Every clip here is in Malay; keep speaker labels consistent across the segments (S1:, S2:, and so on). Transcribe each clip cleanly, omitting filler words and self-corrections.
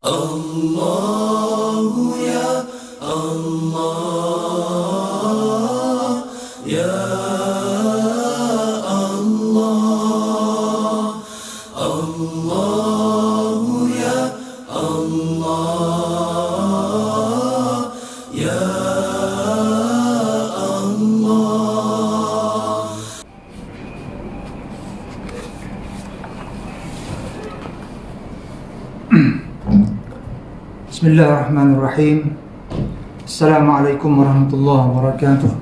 S1: Allahu ya Allah, ya Allah, Allahu ya Allah, ya Allah.
S2: Bismillahirrahmanirrahim. Assalamualaikum warahmatullahi wabarakatuh.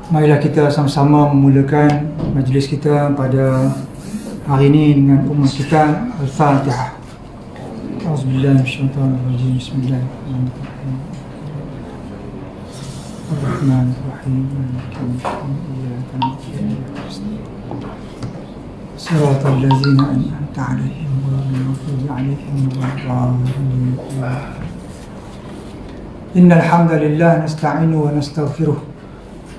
S2: Marilah kita sama-sama memulakan majlis kita pada hari ini dengan ummah kita Al-Fatihah. Auzubillahi minasyaitonirrajim. Bismillahirrahmanirrahim. Ar-Rahmanir-Rahim. Maliki yaumiddin. Iyyaka na'budu wa iyyaka nasta'in. Shiratal ladzina an'amta 'alaihim ghairil maghdubi 'alaihim waladdallin. Innal hamdalillah nasta'inuhu wa nastaghfiruh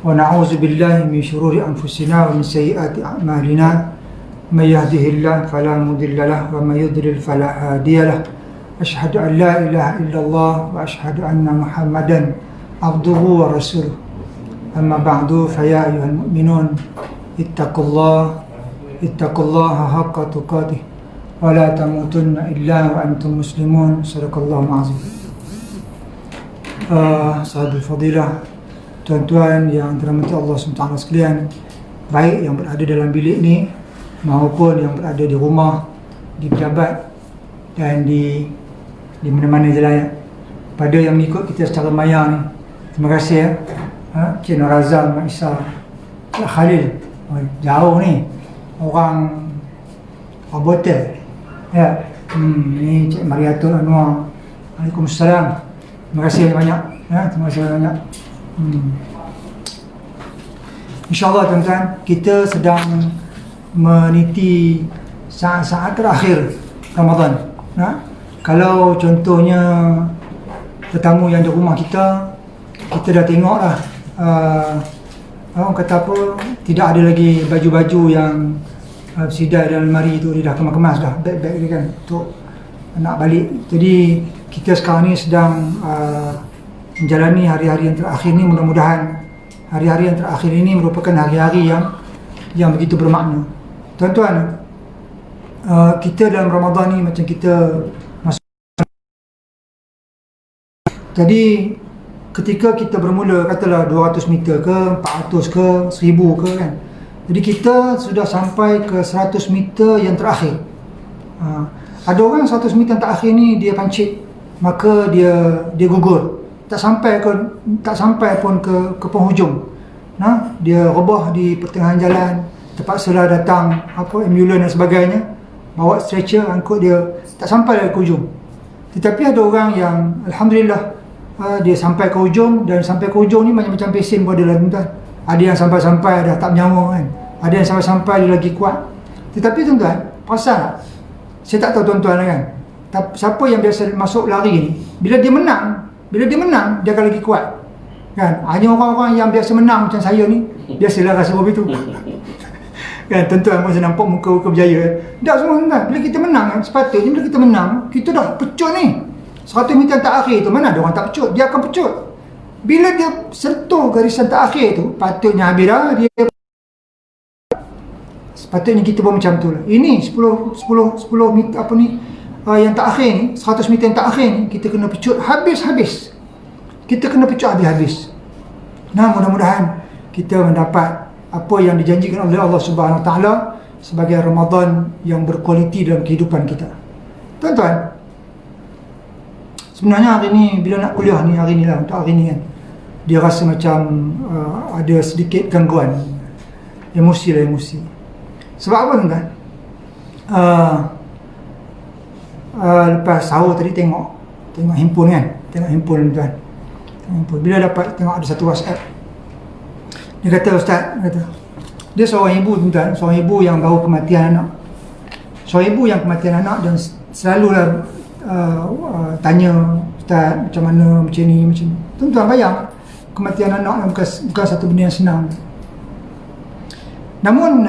S2: wa na'udzu billahi min shururi anfusina wa min sayyiati a'malina. May yahdihillahu fala mudilla lahu wa may yudlil fala hadiya lahu. Asyhadu an la ilaha illallah wa asyhadu anna Muhammadan abduhu wa rasuluh. Amma ba'du, fa ya ayyuhal mu'minun ittaqullaha haqqa tuqatih wa la tamutunna illa wa antum muslimun. Sadaqallahu azim. Sahabat fadilah, tuan-tuan yang dirahmati Allah SWT sekalian, baik yang berada dalam bilik ni maupun yang berada di rumah, di pejabat dan di mana-mana jalan. Pada yang mengikut kita secara maya ni, terima kasih ya. Cik Norazal, Mak Isa, Cik Khalil, jauh ni orang Abotel ya. Ni Cik Mariatul Anwar, Waalaikumsalam. Terima kasih banyak ya, terima kasih banyak. InsyaAllah tuan-tuan, kita sedang meniti saat-saat terakhir Ramadan ya. Kalau contohnya tetamu yang di rumah kita dah tengok lah, orang kata apa, tidak ada lagi baju-baju yang sidai dalam lemari tu, dia dah kemas-kemas dah beg-beg dia kan untuk nak balik. Jadi kita sekarang ni sedang menjalani hari-hari yang terakhir ni. Mudah-mudahan hari-hari yang terakhir ini merupakan hari-hari yang begitu bermakna. Tuan-tuan, kita dalam Ramadan ni macam kita masuk. Jadi ketika kita bermula, katalah 200 meter ke, 400 ke, 1000 ke kan. Jadi kita sudah sampai ke 100 meter yang terakhir. Ada orang 100 meter yang terakhir ni dia pancit, maka dia gugur. Tak sampai pun ke penghujung. Dia rebah di pertengahan jalan, terpaksalah datang ambulans dan sebagainya, bawa stretcher, angkut dia, tak sampai ke hujung. Tetapi ada orang yang alhamdulillah dia sampai ke hujung, dan sampai ke hujung ni macam-macam pesen pun ada lah tuan-tuan. Ada yang sampai-sampai dah tak bernyawa kan. Ada yang sampai-sampai dia lagi kuat. Tetapi tuan-tuan, perasan tak? Saya tak tahu tuan-tuan kan. Siapa yang biasa masuk lari ni, bila dia menang, dia akan lagi kuat. Kan? Hanya orang-orang yang biasa menang macam saya ni, biasalah rasa begitu. Kan, tuan-tuan pun saya nampak muka-muka berjaya. Tak semua tuan-tuan, bila kita menang kan, sepatutnya bila kita menang, kita dah pecut ni. 100 meter tak akhir tu, mana ada orang tak pecut, dia akan pecut. Bila dia sentuh garisan tak akhir tu, patutnya habis dah dia. Sepatutnya kita pun macam tu lah. Ini 10 meter apa ni, yang tak akhir ni, 100 meter yang tak akhir ni, kita kena pecut habis-habis. Kita kena pecut habis-habis. Nah, mudah-mudahan kita mendapat apa yang dijanjikan oleh Allah Subhanahu Wa Taala sebagai Ramadan yang berkualiti dalam kehidupan kita. Tuan-tuan, sebenarnya hari ni bila nak kuliah ni, hari ni lah, untuk hari ni kan, dia rasa macam ada sedikit gangguan, emosi. Sebab apa tuan-tuan? Lepas sahur tadi tengok handphone kan, tuan-tuan. Bila dapat tengok ada satu WhatsApp, dia kata, Ustaz, dia seorang ibu tuan-tuan, seorang ibu yang baru kematian anak. Seorang ibu yang kematian anak, dan selalulah tanya, Ustaz macam mana, macam ni. Tuan-tuan bayang, kematian anak bukan satu benda yang senang. Namun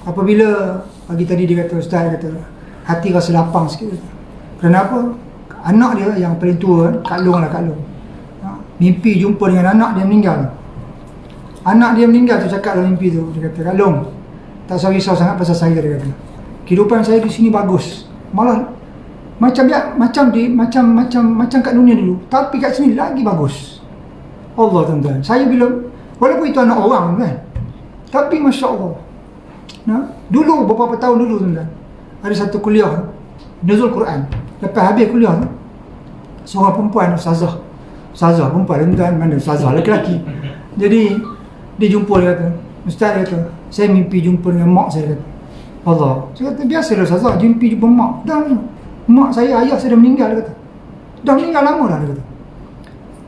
S2: apabila pagi tadi dia kata, Ustaz kata hati rasa lapang sikit, Kerana apa? Anak dia yang paling tua, Kak Long lah, Kak Long. Mimpi jumpa dengan anak dia meninggal. Anak dia meninggal tu cakap dalam mimpi tu, dia kata, Kak Long, tak usah risau sangat pasal saya, dia kata. Kehidupan saya di sini bagus. Malah macam kat dunia dulu, tapi kat sini lagi bagus. Allah tuan-tuan. Saya bila, walaupun itu anak orang kan, tapi Masya Allah. Dulu beberapa tahun dulu tuan-tuan, ada satu kuliah Nuzul Quran. Lepas habis kuliah tu, seorang perempuan, Ustazah perempuan tuan-tuan, mana Ustazah lelaki. Jadi dia jumpa, dia kata, Ustaz, dia kata, saya mimpi jumpa dengan mak saya, kata. Allah. Saya kata, biasalah Ustazah, mimpi jumpa mak. Dan mak saya, ayah saya dah meninggal, dia kata. Dah meninggal lama dah, dia kata.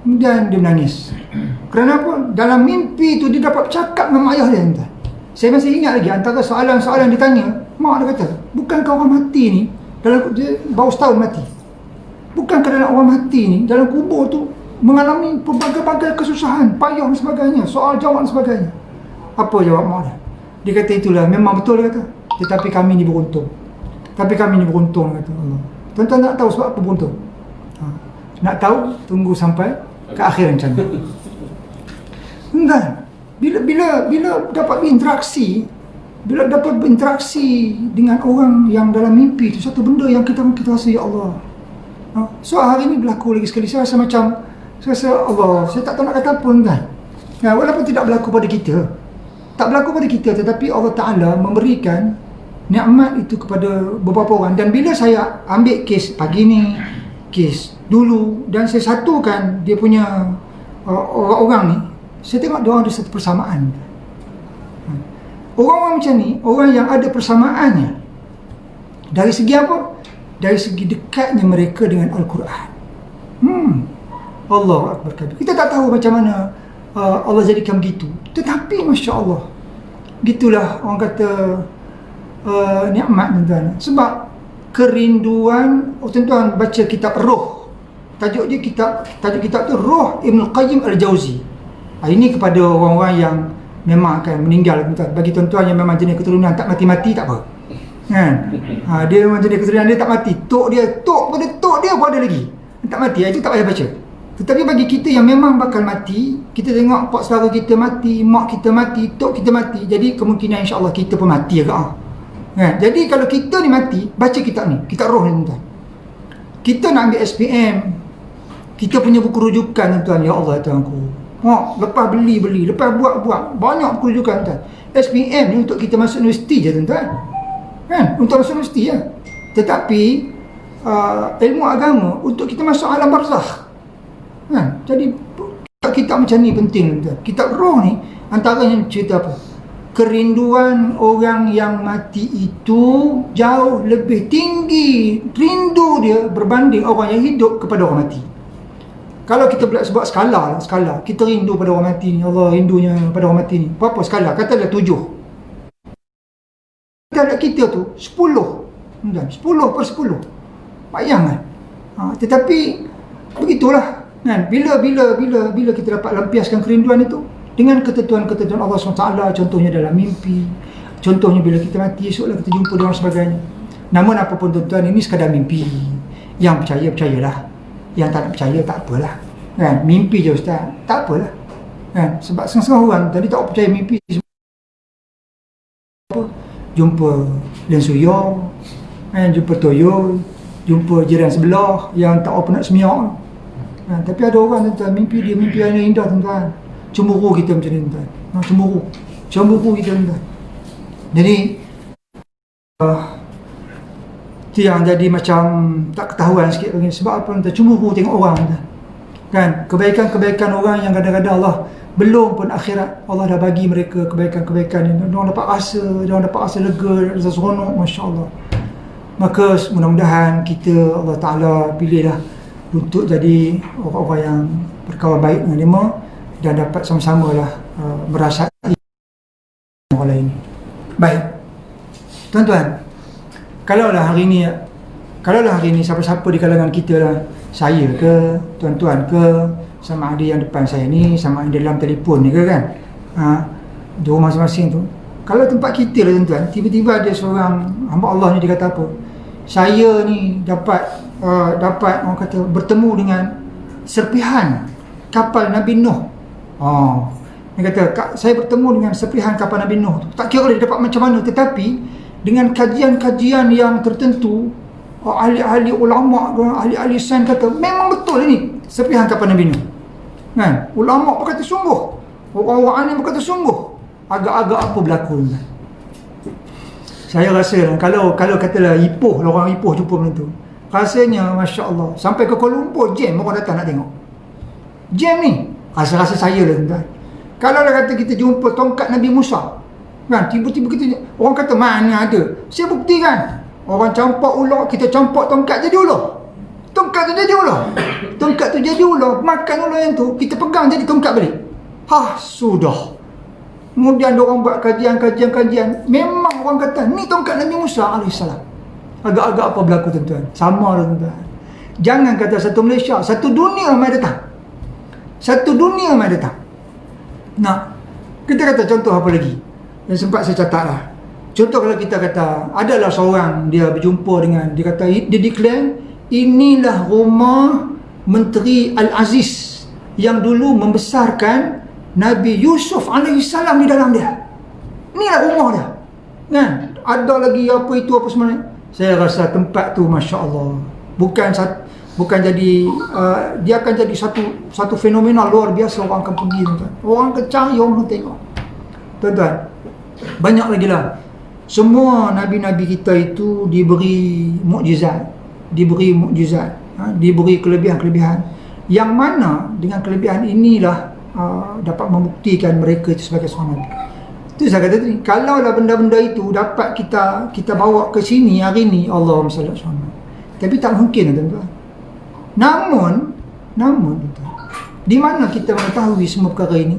S2: Kemudian dia menangis. Kerana apa? Dalam mimpi tu dia dapat cakap dengan ayah dia, tuan. Saya masih ingat lagi antara soalan-soalan dia tanya. Mak dia kata, bukankah orang mati ni dalam, dia baru setahun mati, bukankah dalam orang mati ni dalam kubur tu mengalami pelbagai-bagai kesusahan, payah dan sebagainya, soal jawab dan sebagainya. Apa jawab mak dia? Dia kata, itulah memang betul, dia kata. Tetapi kami ni beruntung. Kata Allah. Tuan-tuan nak tahu sebab apa beruntung? Nak tahu? Tunggu sampai ke akhir rencana. Enggak. Bila dapat berinteraksi dengan orang yang dalam mimpi, itu satu benda yang kita rasa, ya Allah. So hari ini berlaku lagi sekali. Saya rasa macam, Allah, saya tak tahu nak kata apa kan. Walaupun tidak berlaku pada kita, tetapi Allah Ta'ala memberikan nikmat itu kepada beberapa orang. Dan bila saya ambil kes pagi ni, kes dulu, dan saya satukan dia punya orang-orang ni, saya tengok dia orang ada satu persamaan. Orang-orang macam ni, orang yang ada persamaannya dari segi apa? Dari segi dekatnya mereka dengan Al-Quran. Allahu Akbar. Kita tak tahu macam mana Allah jadikan begitu, tetapi Masya Allah, gitulah orang kata nikmat, tuan-tuan. Sebab kerinduan, tuan-tuan baca kitab Roh, tajuk kitab tu Roh Ibn Qayyim Al-Jauzi. Ini kepada orang-orang yang memang akan meninggal, tuan-tuan. Bagi tuan-tuan yang memang jenis keturunan tak mati-mati, tak apa kan? Dia memang jenis keturunan dia tak mati, tok dia pun ada lagi tak mati, itu tak payah baca. Tetapi bagi kita yang memang bakal mati, kita tengok pak saudara kita mati, mak kita mati, tok kita mati, jadi kemungkinan insya-Allah kita pun mati agak kan? Jadi kalau kita ni mati, baca kitab ni, kitab Roh ni, tuan-tuan. Kita nak ambil SPM, kita punya buku rujukan, tuan-tuan. Ya Allah, Tuanku, lepas beli, lepas buat banyak buku rujukan, tuan. SPM ni untuk kita masuk universiti je, tuan-tuan, kan? Untuk masuk universiti je. Tetapi ilmu agama untuk kita masuk alam barzakh, kan? Jadi kitab macam ni penting, tuan. Kitab Roh ni antaranya cerita apa? Kerinduan orang yang mati itu jauh lebih tinggi rindu dia berbanding orang yang hidup kepada orang mati. Kalau kita pula sebut skala, kita rindu pada orang mati ni, Allah rindunya pada orang mati ni, berapa skala? Katalah 7. Kita tu 10, 10/10. Bayangkan. Tetapi begitulah kan, bila kita dapat lampiaskan kerinduan itu dengan ketentuan-ketentuan Allah SWT, contohnya dalam mimpi, contohnya bila kita mati, esoklah kita jumpa dengan sebagainya. Namun apapun, tuan-tuan, ini sekadar mimpi. Yang percaya, percayalah. Yang tak nak percaya, tak apalah kan? Mimpi je, Ustaz, tak apalah kan? Sebab setengah-setengah orang tadi tak percaya mimpi. Jumpa Len Suyong kan? Jumpa Toyo, jumpa jiran sebelah yang tak apa nak semiak kan? Tapi ada orang, tuan-tuan, mimpi dia mimpi yang indah, tuan-tuan. Cemburu kita macam ni, tuan. Cemburu kita, tuan. Jadi itu yang jadi macam tak ketahuan sikit lagi. Sebab apa, tuan? Cemburu tengok orang, tuan. Kan? Kebaikan-kebaikan orang yang kadang-kadang Allah belum pun akhirat, Allah dah bagi mereka kebaikan-kebaikan ni. Diorang dapat rasa lega, rasa seronok, Masya Allah. Maka mudah-mudahan kita, Allah Ta'ala pilihlah untuk jadi orang-orang yang berkawan baik dengan dia dan dapat sama-sama lah merasai orang lain. Baik, tuan-tuan, kalaulah hari ni siapa-siapa di kalangan kita lah, saya ke, tuan-tuan ke, sama ada yang depan saya ni, sama ada dalam telefon ni ke kan, di rumah masing-masing tu, kalau tempat kita lah, tuan-tuan, tiba-tiba ada seorang hamba Allah ni, dia kata apa, saya ni dapat orang kata bertemu dengan serpihan kapal Nabi Nuh. Dia kata, saya bertemu dengan serpihan kapal Nabi Nuh. Tak kira dia dapat macam mana, tetapi dengan kajian-kajian yang tertentu, ahli-ahli ulama, ahli-ahli sains kata memang betul ini serpihan kapal Nabi Nuh. Kan? Ulama berkata sungguh, orang-orang alim berkata sungguh. Agak-agak apa berlaku kan? Saya rasa kalau katalah Ipoh, orang Ipoh jumpa benda tu, rasanya Masya Allah, sampai ke Kuala Lumpur jam orang datang nak tengok. Jam ni rasa-rasa saya lah tuan. Kalau lah kata kita jumpa tongkat Nabi Musa, kan, tiba-tiba kita, orang kata mana ada, saya buktikan. Orang campak ular, kita campak tongkat jadi ular. Tongkat tu jadi ular. Tongkat tu jadi ular, makan ular yang tu, kita pegang jadi tongkat balik. Sudah. Kemudian orang buat kajian. Memang orang kata ni tongkat Nabi Musa AS. Agak-agak apa berlaku tuan-tuan? Sama lah tuan-tuan. Jangan kata satu Malaysia, satu dunia ramai datang. Satu dunia ramai datang. Nah, kita kata contoh apa lagi yang sempat saya catat lah. Contoh kalau kita kata adalah seorang dia berjumpa dengan, dia kata, dia declare inilah rumah Menteri Al-Aziz yang dulu membesarkan Nabi Yusuf AS di dalam dia. Inilah rumah dia. Kan? Ada lagi apa itu apa sebenarnya. Saya rasa tempat tu Masya Allah bukan jadi dia akan jadi satu fenomena luar biasa. Orang akan pergi tuan. Orang akan cari, orang akan tengok. Tuan-tuan, banyak lagi lah. Semua nabi-nabi kita itu diberi mukjizat, diberi kelebihan-kelebihan, yang mana dengan kelebihan inilah dapat membuktikan mereka itu sebagai seorang nabi. Itu saya kata tadi, kalau lah benda-benda itu dapat kita bawa ke sini hari ni, Allahumma salli alaihi wasallam. Tapi tak mungkin tuan-tuan. Namun tuan-tuan, di mana kita mengetahui semua perkara ini?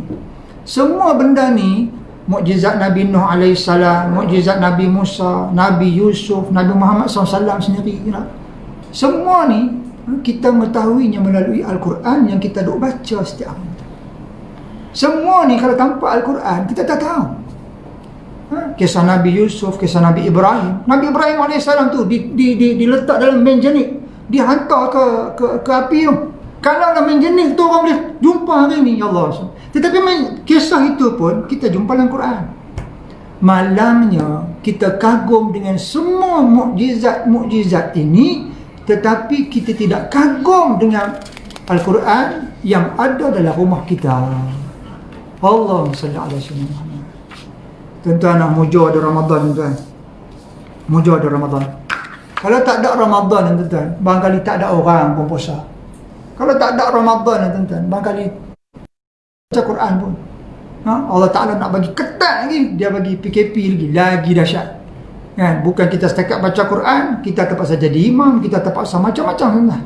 S2: Semua benda ni, mukjizat Nabi Nuh alaihissalam, mukjizat Nabi Musa, Nabi Yusuf, Nabi Muhammad SAW sendiri, semua ni kita mengetahuinya melalui Al-Quran yang kita duk baca setiap hari. Semua ni kalau tanpa Al-Quran kita tak tahu. Kisah Nabi Yusuf, kisah Nabi Ibrahim. Nabi Ibrahim AS tu diletak dalam menjenik, dihantar ke api tu. Kalau dalam menjenik tu orang boleh jumpa hari ni, ya Allah. Tetapi kisah itu pun kita jumpa dalam Quran. Malamnya kita kagum dengan semua mukjizat ini, tetapi kita tidak kagum dengan Al-Quran yang ada dalam rumah kita. Allahumma salli ala sayyidina Muhammad. Tuan-tuan, nak mujur ada Ramadan tuan. Mujur ada Ramadan. Kalau tak ada Ramadan tuan-tuan, barangkali tak ada orang pun puasa. Kalau tak ada Ramadan tuan-tuan, barangkali baca Quran pun. Allah Ta'ala nak bagi ketat lagi, dia bagi PKP lagi dahsyat. Kan? Bukan kita setakat baca Quran, kita terpaksa jadi imam, kita terpaksa macam-macam tuan-tuan.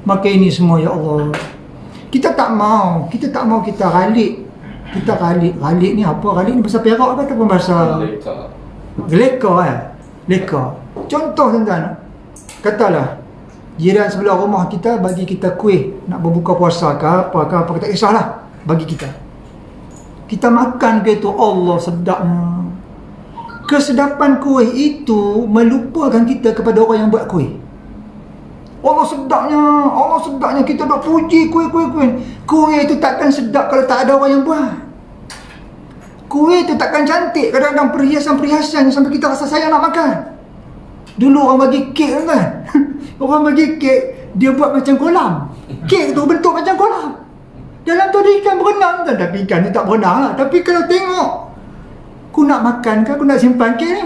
S2: Maka ini semua ya Allah, kita tak mau kita ralik. Kita ralik ni apa? Ralik ni bahasa Perak ke ataupun bahasa Leka. Contoh tuan-tuan, katalah jiran sebelah rumah kita bagi kita kuih nak berbuka puasa ke apa, tak kisahlah, bagi kita makan ke itu, Allah sedapnya. Kesedapan kuih itu melupakan kita kepada orang yang buat kuih. Allah sedapnya kita dok puji kuih. Kuih itu takkan sedap kalau tak ada orang yang buat. Kuih itu takkan cantik kadang-kadang perhiasan sampai kita rasa sayang nak makan. Dulu orang bagi kek kan. Orang bagi kek, dia buat macam kolam. Kek tu bentuk macam kolam. Dalam tu ada ikan berenang kan. Tapi ikan ni tak berenang lah. Tapi kalau tengok, aku nak makan ke aku nak simpan kek ni?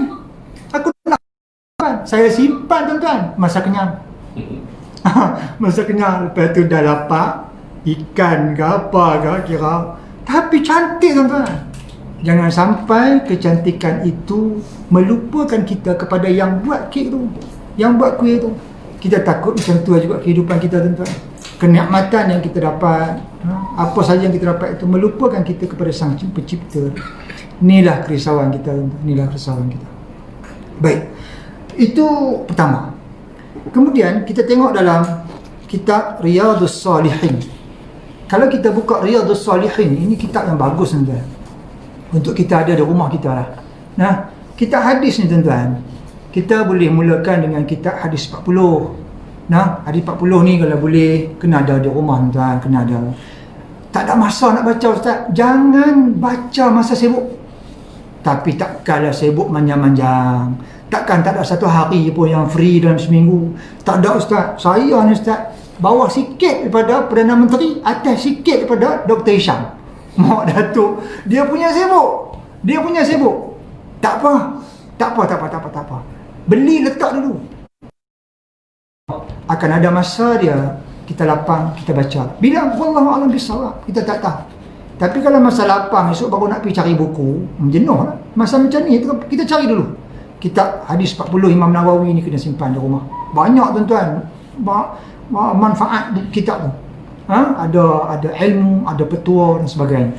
S2: Aku nak simpan. Saya simpan tuan-tuan. Masa kenyang. Masa kenyang. Lepas tu dah lapar ikan ke apa ke kira. Tapi cantik tuan-tuan. Jangan sampai kecantikan itu melupakan kita kepada yang buat kek tu, yang buat kuih tu. Kita takut macam tu juga kehidupan kita tuan-tuan. Kenikmatan yang kita dapat, apa saja yang kita dapat itu melupakan kita kepada Sang Pencipta. Inilah kerisauan kita tuan-tuan. Inilah kerisauan kita. Baik, itu pertama. Kemudian kita tengok dalam kitab Riyadhus Salihin. Kalau kita buka Riyadhus Salihin, ini kitab yang bagus tuan-tuan, untuk kita ada di rumah kita lah. Nah, kitab hadis ni tuan-tuan, kita boleh mulakan dengan kitab hadis 40. Nah, hadis 40 ni kalau boleh kena ada di rumah tuan, kena ada. Tak ada masa nak baca ustaz, jangan baca masa sibuk. Tapi takkanlah sibuk manjang-manjang. Takkan tak ada satu hari pun yang free dalam seminggu. Tak ada ustaz. Saya ni ustaz, bawah sikit daripada Perdana Menteri, atas sikit daripada Dr. Hisham. Mak Datuk, dia punya sibuk. Dia punya sibuk. Tak apa. Tak apa. Beli letak dulu. Akan ada masa dia, kita lapang, kita baca. Bila wallahu a'lam bissawab, kita tak tahu. Tapi kalau masa lapang esok baru nak pergi cari buku, jenuh lah. Masa macam ni kita cari dulu. Kitab hadis 40 Imam Nawawi ni kena simpan di rumah. Banyak tuan-tuan manfaat kitab tu. Ada ilmu, ada petua dan sebagainya.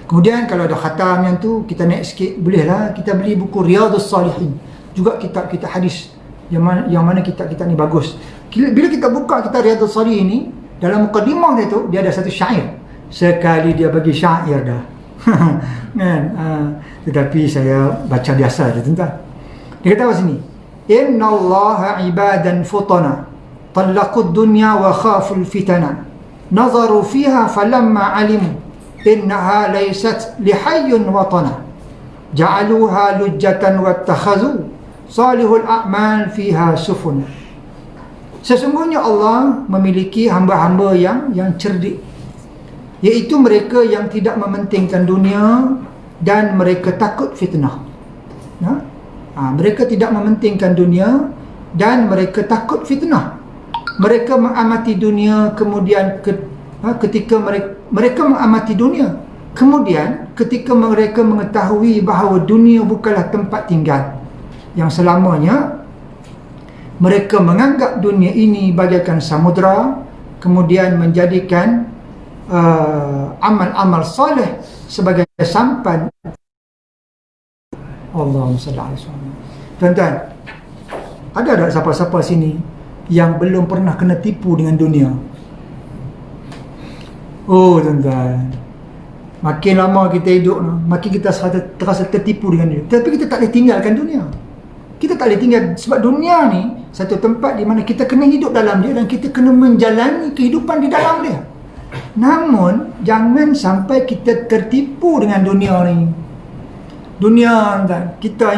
S2: Kemudian kalau ada khatam yang tu, kita naik sikit, bolehlah kita beli buku Riyadhus Salihin. Juga kitab-kitab hadis yang mana kitab-kitab ni bagus. Bila kita buka kitab Riyadhus Salihin ni, dalam mukadimah dia tu, dia ada satu syair. Sekali dia bagi syair dah. Kan? Tetapi saya baca biasa je tuan-tuan. Dia kata apa sini? Inna allaha ibadan futana talaqud dunya wa khaful fitana nazaru fiha falamma alimu innaha laysat lihayyun watana ja'aluha lujjatan wattakhazu salihul a'mal fiha sufuna. Sesungguhnya Allah memiliki hamba-hamba yang cerdik, iaitu mereka yang tidak mementingkan dunia dan mereka takut fitnah. Mereka tidak mementingkan dunia dan mereka takut fitnah. Mereka mengamati dunia, kemudian ketika mereka mengamati dunia, kemudian ketika mereka mengetahui bahawa dunia bukanlah tempat tinggal yang selamanya, mereka menganggap dunia ini bagaikan samudra, kemudian menjadikan amal-amal soleh sebagai sampan. Allahumma salli alaihi wasallam. Tuan-tuan, ada tak siapa-siapa sini yang belum pernah kena tipu dengan dunia? Oh tuan-tuan, makin lama kita hidup, makin kita terasa tertipu dengan dunia. Tapi kita tak boleh tinggalkan dunia. Kita tak boleh tinggal, sebab dunia ni satu tempat di mana kita kena hidup dalam dia dan kita kena menjalani kehidupan di dalam dia. Namun jangan sampai kita tertipu dengan dunia ni. Dunia kita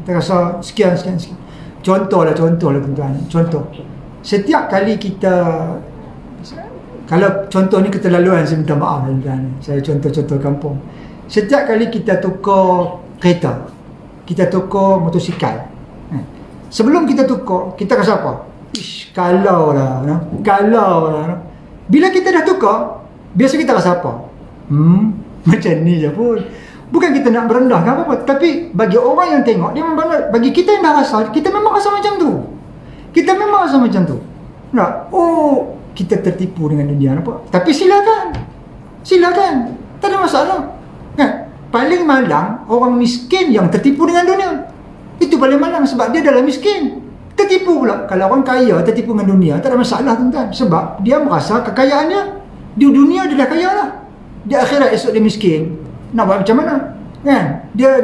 S2: rasa sekian. Contohlah tuan-tuan. Contoh. Setiap kali kita, kalau contoh ni keterlaluan, saya minta maaf tuan-tuan. Saya contoh kampung. Setiap kali kita tukar kereta, kita tukar motosikal, sebelum kita tukar, kita rasa apa? Kalau lah. Bila kita dah tukar, biasa kita rasa apa? Macam ni je pun. Bukan kita nak merendahkan apa-apa, tapi bagi orang yang tengok, dia memang, bagi kita yang dah rasa, kita memang rasa macam tu. Nah, kita tertipu dengan dunia apa? Tapi silakan. Tak ada masalah. Kan? Paling malang orang miskin yang tertipu dengan dunia. Itu paling malang sebab dia adalah miskin. Tertipu pula. Kalau orang kaya tertipu dengan dunia, tak ada masalah tuan-tuan. Sebab dia merasa kekayaannya di dunia dia dah kaya lah. Di akhirat esok dia miskin. Nak buat macam mana? Kan? Dia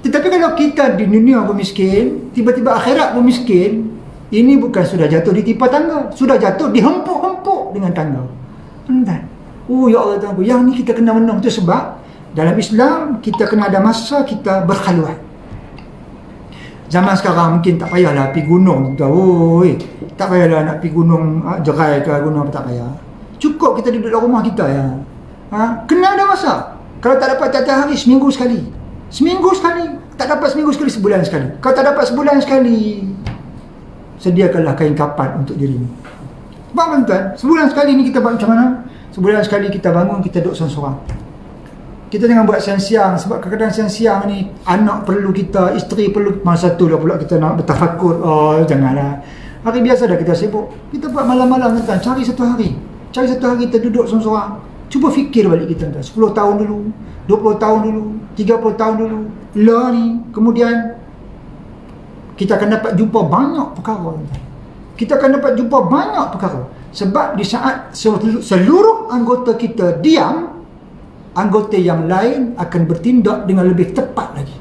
S2: tetapi kalau kita di dunia pun miskin, tiba-tiba akhirat pun miskin, ini bukan sudah jatuh di tipa tangga, sudah jatuh di hempuk-hempuk dengan tangga. Tuan-tuan. Ya Allah Tuhan, yang ni kita kena menang. Itu sebab dalam Islam kita kena ada masa kita berkhaluat. Zaman sekarang mungkin tak payahlah pergi gunung. Tak payahlah nak pergi gunung Jerai ke gunung apa, tak payah. Cukup kita duduk dalam rumah kita ya. Kena ada masa. Kalau tak dapat tiap-tiap hari, seminggu sekali. Tak dapat seminggu sekali, sebulan sekali. Kalau tak dapat sebulan sekali, sediakanlah kain kapan untuk dirimu. Faham tuan? Sebulan sekali ni kita buat macam mana? Sebulan sekali kita bangun, kita duduk seorang-seorang. Kita jangan buat siang-siang, sebab kadang-kadang siang-siang ni anak perlu kita, isteri perlu. Masa tu lah pula kita nak bertafakur. Janganlah. Hari biasa dah kita sibuk. Kita buat malam-malam tuan, cari satu hari kita duduk seorang-seorang. Cuba fikir balik kita tuan, 10 tahun dulu, 20 tahun dulu, 30 tahun dulu. Lah ni, kemudian kita akan dapat jumpa banyak perkara tuan. Sebab di saat seluruh anggota kita diam, anggota yang lain akan bertindak dengan lebih tepat lagi.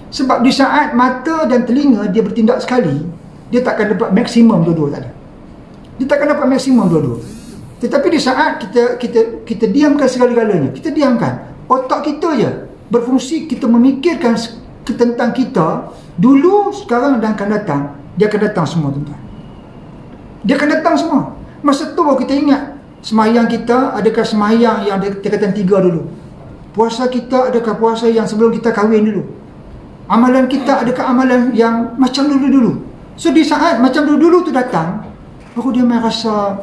S2: Sebab di saat mata dan telinga dia bertindak sekali, dia takkan dapat maksimum dua-dua, tak ada. Dia takkan dapat maksimum dua-dua. Tetapi di saat kita diamkan segala-galanya, kita diamkan, otak kita je berfungsi, kita memikirkan tentang kita dulu, sekarang dan akan datang. Dia akan datang semua, tuan-tuan. Dia akan datang semua. Masa tu baru kita ingat semayang kita, adakah semayang yang tingkatan 3 dulu? Puasa kita, adakah puasa yang sebelum kita kahwin dulu? Amalan kita, adakah amalan yang macam dulu-dulu? So di saat macam dulu-dulu tu datang, baru dia merasa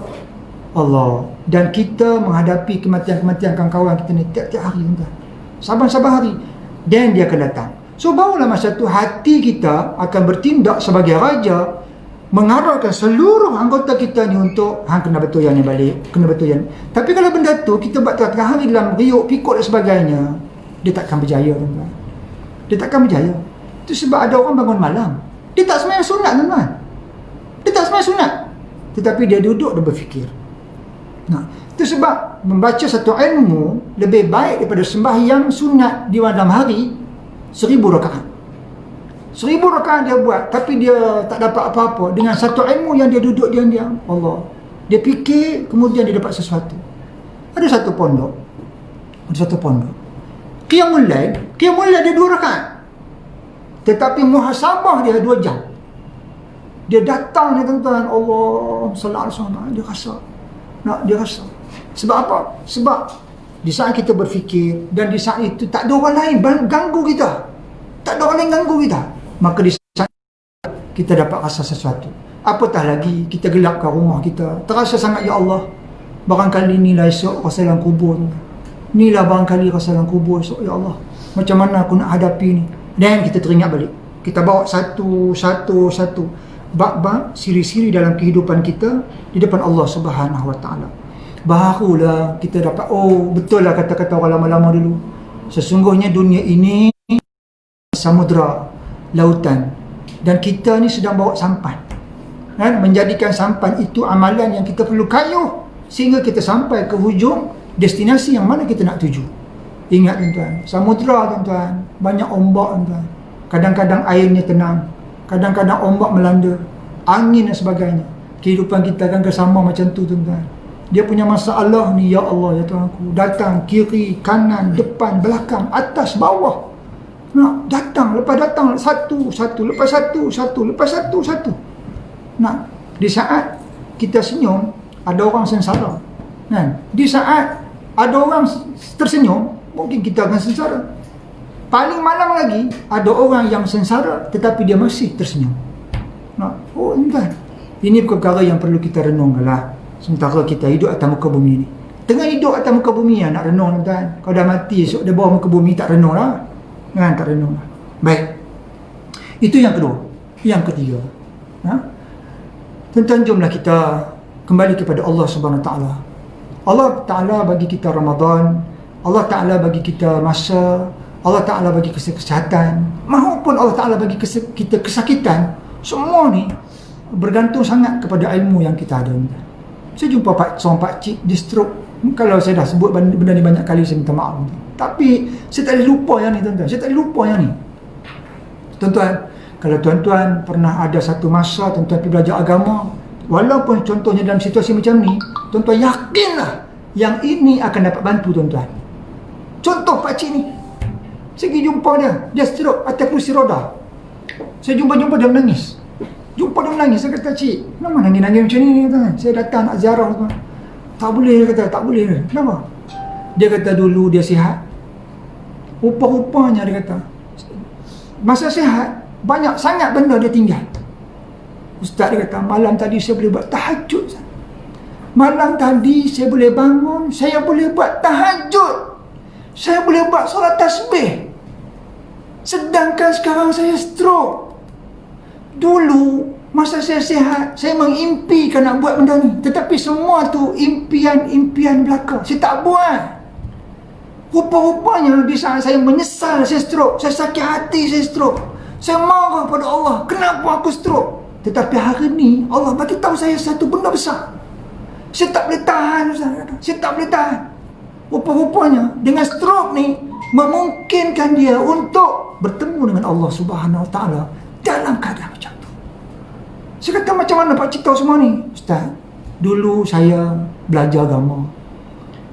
S2: Allah. Dan kita menghadapi kematian-kematian kawan-kawan kita ni tiap-tiap hari, tuan-tuan. Saban-saban hari. Dan dia akan datang. So barulah masa tu hati kita akan bertindak sebagai raja, mengarahkan seluruh anggota kita ni untuk kena betul yang ni balik, kena betul yang ni. Tapi kalau benda tu kita buat tengah-tengah hari dalam riuk, pikuk dan sebagainya, dia takkan berjaya, tuan-tuan. Dia takkan berjaya. Itu sebab ada orang bangun malam, dia tak sembahyang sunat, tuan-tuan. Dia tak sembahyang sunat, tetapi dia duduk dan berfikir. Nah, itu sebab membaca satu ilmu lebih baik daripada sembahyang sunat di malam hari 1000 rakaat. 1000 rakaat dia buat, tapi dia tak dapat apa-apa. Dengan satu ilmu yang dia duduk diam-diam, Allah, dia fikir, kemudian dia dapat sesuatu. Ada satu pondok, Qiyamul Lail dia 2 rakaat, tetapi muhasabah dia 2 jam. Dia datang ni, tuan-tuan, Allah sallallahu alaihi wasallam, dia rasa. Sebab apa? Sebab di saat kita berfikir, dan di saat itu tak ada orang lain ganggu kita, tak ada orang lain ganggu kita, maka di saat kita dapat rasa sesuatu. Apatah lagi kita gelapkan rumah kita, terasa sangat, ya Allah, barangkali inilah esok rasa dalam kubur, inilah barangkali rasa dalam kubur esok, ya Allah, macam mana aku nak hadapi ni. Dan kita teringat balik, kita bawa satu bab-bab siri-siri dalam kehidupan kita di depan Allah Subhanahu Wa Taala. Barulah kita dapat, oh betul lah kata-kata orang lama-lama dulu, sesungguhnya dunia ini samudra, lautan, dan kita ni sedang bawa sampan, kan? Menjadikan sampan itu amalan yang kita perlu kayuh sehingga kita sampai ke hujung destinasi yang mana kita nak tuju. Ingat, tuan-tuan, samudra, tuan-tuan, banyak ombak, tuan-tuan. Kadang-kadang airnya tenang, kadang-kadang ombak melanda, angin dan sebagainya. Kehidupan kita kan sama macam tu, tuan-tuan. Dia punya masalah ni, ya Allah, ya Tuhanku, datang kiri, kanan, depan, belakang, atas, bawah. Nak datang, lepas datang satu, lepas satu. Nah, di saat kita senyum, ada orang sengsara, kan? Di saat ada orang tersenyum, mungkin kita akan sengsara. Paling malang lagi, ada orang yang sengsara tetapi dia masih tersenyum. Nah, oh tuan, ini perkara yang perlu kita renunglah sementara kita hidup atas muka bumi ni. Tengah hidup atas muka bumi nak renung, tuan. Kalau dah mati esok di bawah muka bumi, tak renung lah. Kan, tak renung lah. Baik, itu yang kedua. Yang ketiga, tuan-tuan, jomlah kita kembali kepada Allah Subhanahu Wa Taala. Allah Ta'ala bagi kita Ramadan, Allah Ta'ala bagi kita masa, Allah Ta'ala bagi kesihatan, maupun Allah Ta'ala bagi kita kesakitan. Semua ni bergantung sangat kepada ilmu yang kita ada. Saya jumpa seorang pakcik, dia stroke. Kalau saya dah sebut benda ni banyak kali, saya minta maaf. Tapi saya tak boleh lupa yang ni, tuan-tuan. Saya tak boleh lupa yang ni. Tuan-tuan, kalau tuan-tuan pernah ada satu masa tuan-tuan pergi belajar agama, walaupun contohnya dalam situasi macam ni, tuan-tuan yakinlah yang ini akan dapat bantu tuan-tuan. Contoh pakcik ni, saya pergi jumpa dia stroke atas kerusi roda. Saya jumpa dia menangis. Saya kata, cik, kenapa nangis-nangis macam ni, tuan? Saya datang nak ziarah, tuan. Tak boleh, dia kata, tak boleh. Kenapa? Dia kata dulu dia sihat, rupa-rupanya dia kata masa sihat banyak sangat benda dia tinggal. Ustaz, dia kata, malam tadi saya boleh buat tahajud. Malam tadi saya boleh bangun, saya boleh buat tahajud, saya boleh buat solat tasbih. Sedangkan sekarang saya stroke. Dulu masa saya sihat, saya mengimpikan nak buat benda ni, tetapi semua tu impian belaka. Saya tak buat. Rupa-rupanya di saat saya menyesal saya stroke, saya sakit hati saya stroke, saya marah pada Allah, kenapa aku stroke? Tetapi hari ni Allah bagi tahu saya satu benda besar. Saya tak boleh tahan, Ustaz. Saya tak boleh tahan. Rupa-rupanya dengan stroke ni memungkinkan dia untuk bertemu dengan Allah Subhanahu Wa Taala dalam keadaan macam tu. Saya kata, macam mana Pak Cik tahu semua ni? Ustaz, dulu saya belajar agama.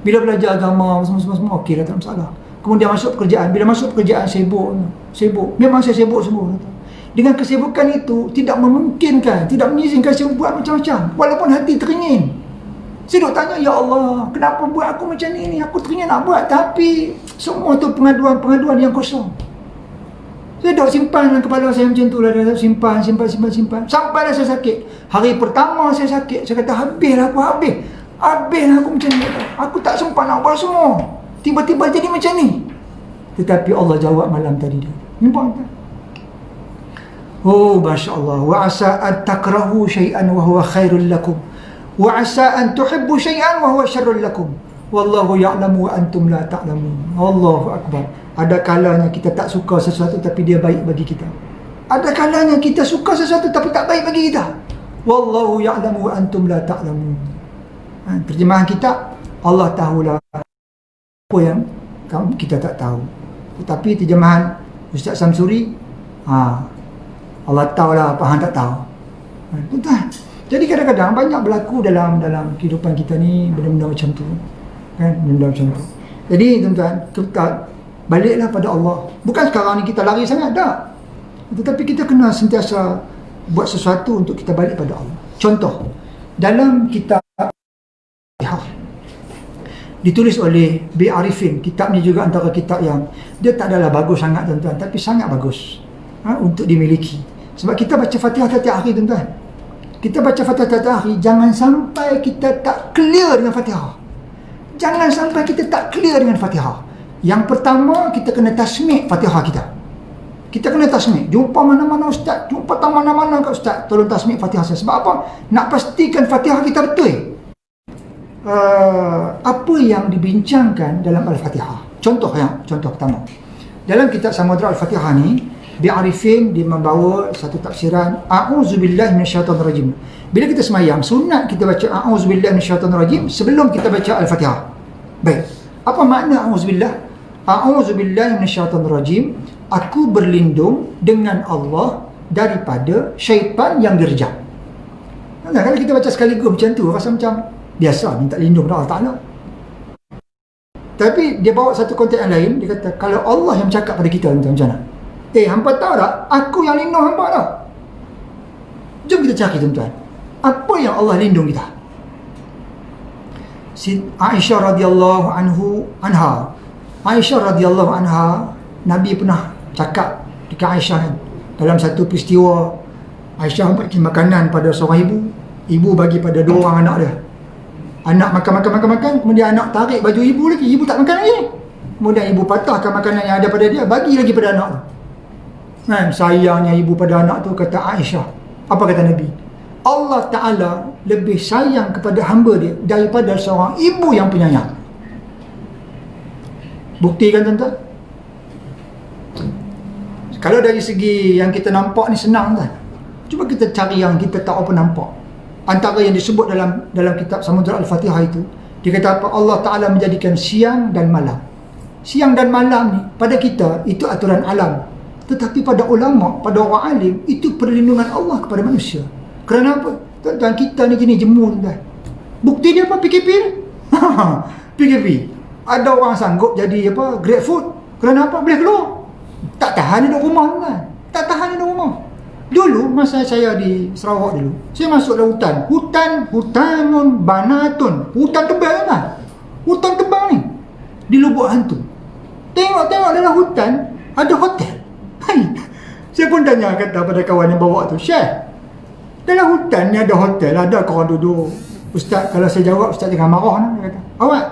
S2: Bila belajar agama semua okey dah, tak masalah. Kemudian masuk pekerjaan. Bila masuk pekerjaan sibuk. Memang saya sibuk semua. Dengan kesibukan itu tidak memungkinkan, tidak mengizinkan saya buat macam-macam. Walaupun hati teringin. Saya duk tanya, ya Allah, kenapa buat aku macam ni? Aku teringin nak buat, tapi semua tu pengaduan-pengaduan yang kosong. Saya duk simpan dalam kepala saya macam tu lah. Simpan. Sampailah saya sakit. Hari pertama saya sakit, saya kata habis aku macam ni. Aku tak sempat nak buat semua. Tiba-tiba jadi macam ni. Tetapi Allah jawab malam tadi dia. Nampak tak? Oh, Masya Allah. Wa asa an takrahu syai'an wa huwa khairul lakum. Wa asa an tuhibbu syai'an wa huwa syarrul lakum. Wallahu ya'lamu wa antum la ta'lamun. Allahu Akbar. Ada kalanya kita tak suka sesuatu tapi dia baik bagi kita. Ada kalanya kita suka sesuatu tapi tak baik bagi kita. Wallahu ya'lamu wa antum la ta'lamun. Terjemahan kita, Allah tahulah apa yang kita tak tahu. Tetapi terjemahan Ustaz Samsuri, Allah tahulah apa hang tak tahu. Betul. Jadi kadang-kadang banyak berlaku dalam kehidupan kita ni benda-benda macam tu. Benda macam tu. Jadi tuan-tuan, kita baliklah pada Allah. Bukan sekarang ni kita lari sangat, tak. Tetapi kita kena sentiasa buat sesuatu untuk kita balik pada Allah. Contoh, dalam kitab ditulis oleh B. Arifin. Kitab ni juga antara kitab yang dia tak adalah bagus sangat, tuan-tuan, tapi sangat bagus untuk dimiliki. Sebab kita baca Fatihah tiap hari, tuan-tuan. Kita baca Fatihah tiap hari, jangan sampai kita tak clear dengan Fatihah. Jangan sampai kita tak clear dengan Fatihah. Yang pertama, kita kena tasmik Fatihah kita. Kita kena tasmik. Jumpa mana-mana ustaz, jumpa tak mana-mana kat ustaz, tolong tasmik Fatihah saya. Sebab apa? Nak pastikan Fatihah kita betul. Apa yang dibincangkan dalam Al-Fatihah. Contoh pertama. Dalam kitab Samudra Al-Fatihah ni, Bi Arifin dia membawa satu tafsiran A'udzubillahi minasyaitonirrajim. Bila kita semayang, sunat kita baca A'udzubillahi minasyaitonirrajim sebelum kita baca Al-Fatihah. Baik. Apa makna A'udzubillah? A'udzubillahi minasyaitonirrajim. Aku berlindung dengan Allah daripada syaitan yang direjam. Nah, kalau kita baca sekaligus macam tu, rasa macam biasa minta lindung dah Allah Ta'ala. Tapi dia bawa satu konteks yang lain. Dia kata, kalau Allah yang bercakap pada kita macam mana? Hampa tahu tak? Aku yang lindung hampa tak? Jom kita cari, tuan-tuan. Apa yang Allah lindung kita? Aisyah radhiyallahu anha. Aisyah radhiyallahu anha, Nabi pernah cakap dekat Aisyah kan, dalam satu peristiwa Aisyah bagi makanan pada seorang ibu. Ibu bagi pada dua orang anak dia. Anak makan, kemudian anak tarik baju ibu lagi. Ibu tak makan lagi. Kemudian ibu patahkan makanan yang ada pada dia, bagi lagi pada anak tu. Sayangnya ibu pada anak tu, kata Aisyah. Apa kata Nabi? Allah Ta'ala lebih sayang kepada hamba dia daripada seorang ibu yang penyayang. Bukti kan, tuan-tuan? Kalau dari segi yang kita nampak ni senang, kan? Cuba kita cari yang kita tak apa nampak. Antara yang disebut dalam kitab Samudra Al-Fatihah itu, dia kata apa? Allah Ta'ala menjadikan siang dan malam. Siang dan malam ni pada kita itu aturan alam. Tetapi pada ulama, pada orang alim, itu perlindungan Allah kepada manusia. Kerana apa? Tuan-tuan, kita ni jenis jemur, tuan. Bukti dia apa? PKP ni? PKP. Ada orang sanggup jadi apa? Grab food. Kerana apa? Boleh keluar. Tak tahan duduk rumah, tuan. Tak tahan duduk rumah. Dulu masa saya di Sarawak dulu, saya masuk dalam hutanun banatun, hutan tebal kan? Hutan tebal ni di Lubuk Hantu. Tengok dalam hutan ada hotel. Saya pun tanya kata pada kawan yang bawa tu, Syekh, dalam hutan ni ada hotel, ada korang duduk? Ustaz, kalau saya jawab, Ustaz jangan marah. Dia kata, awak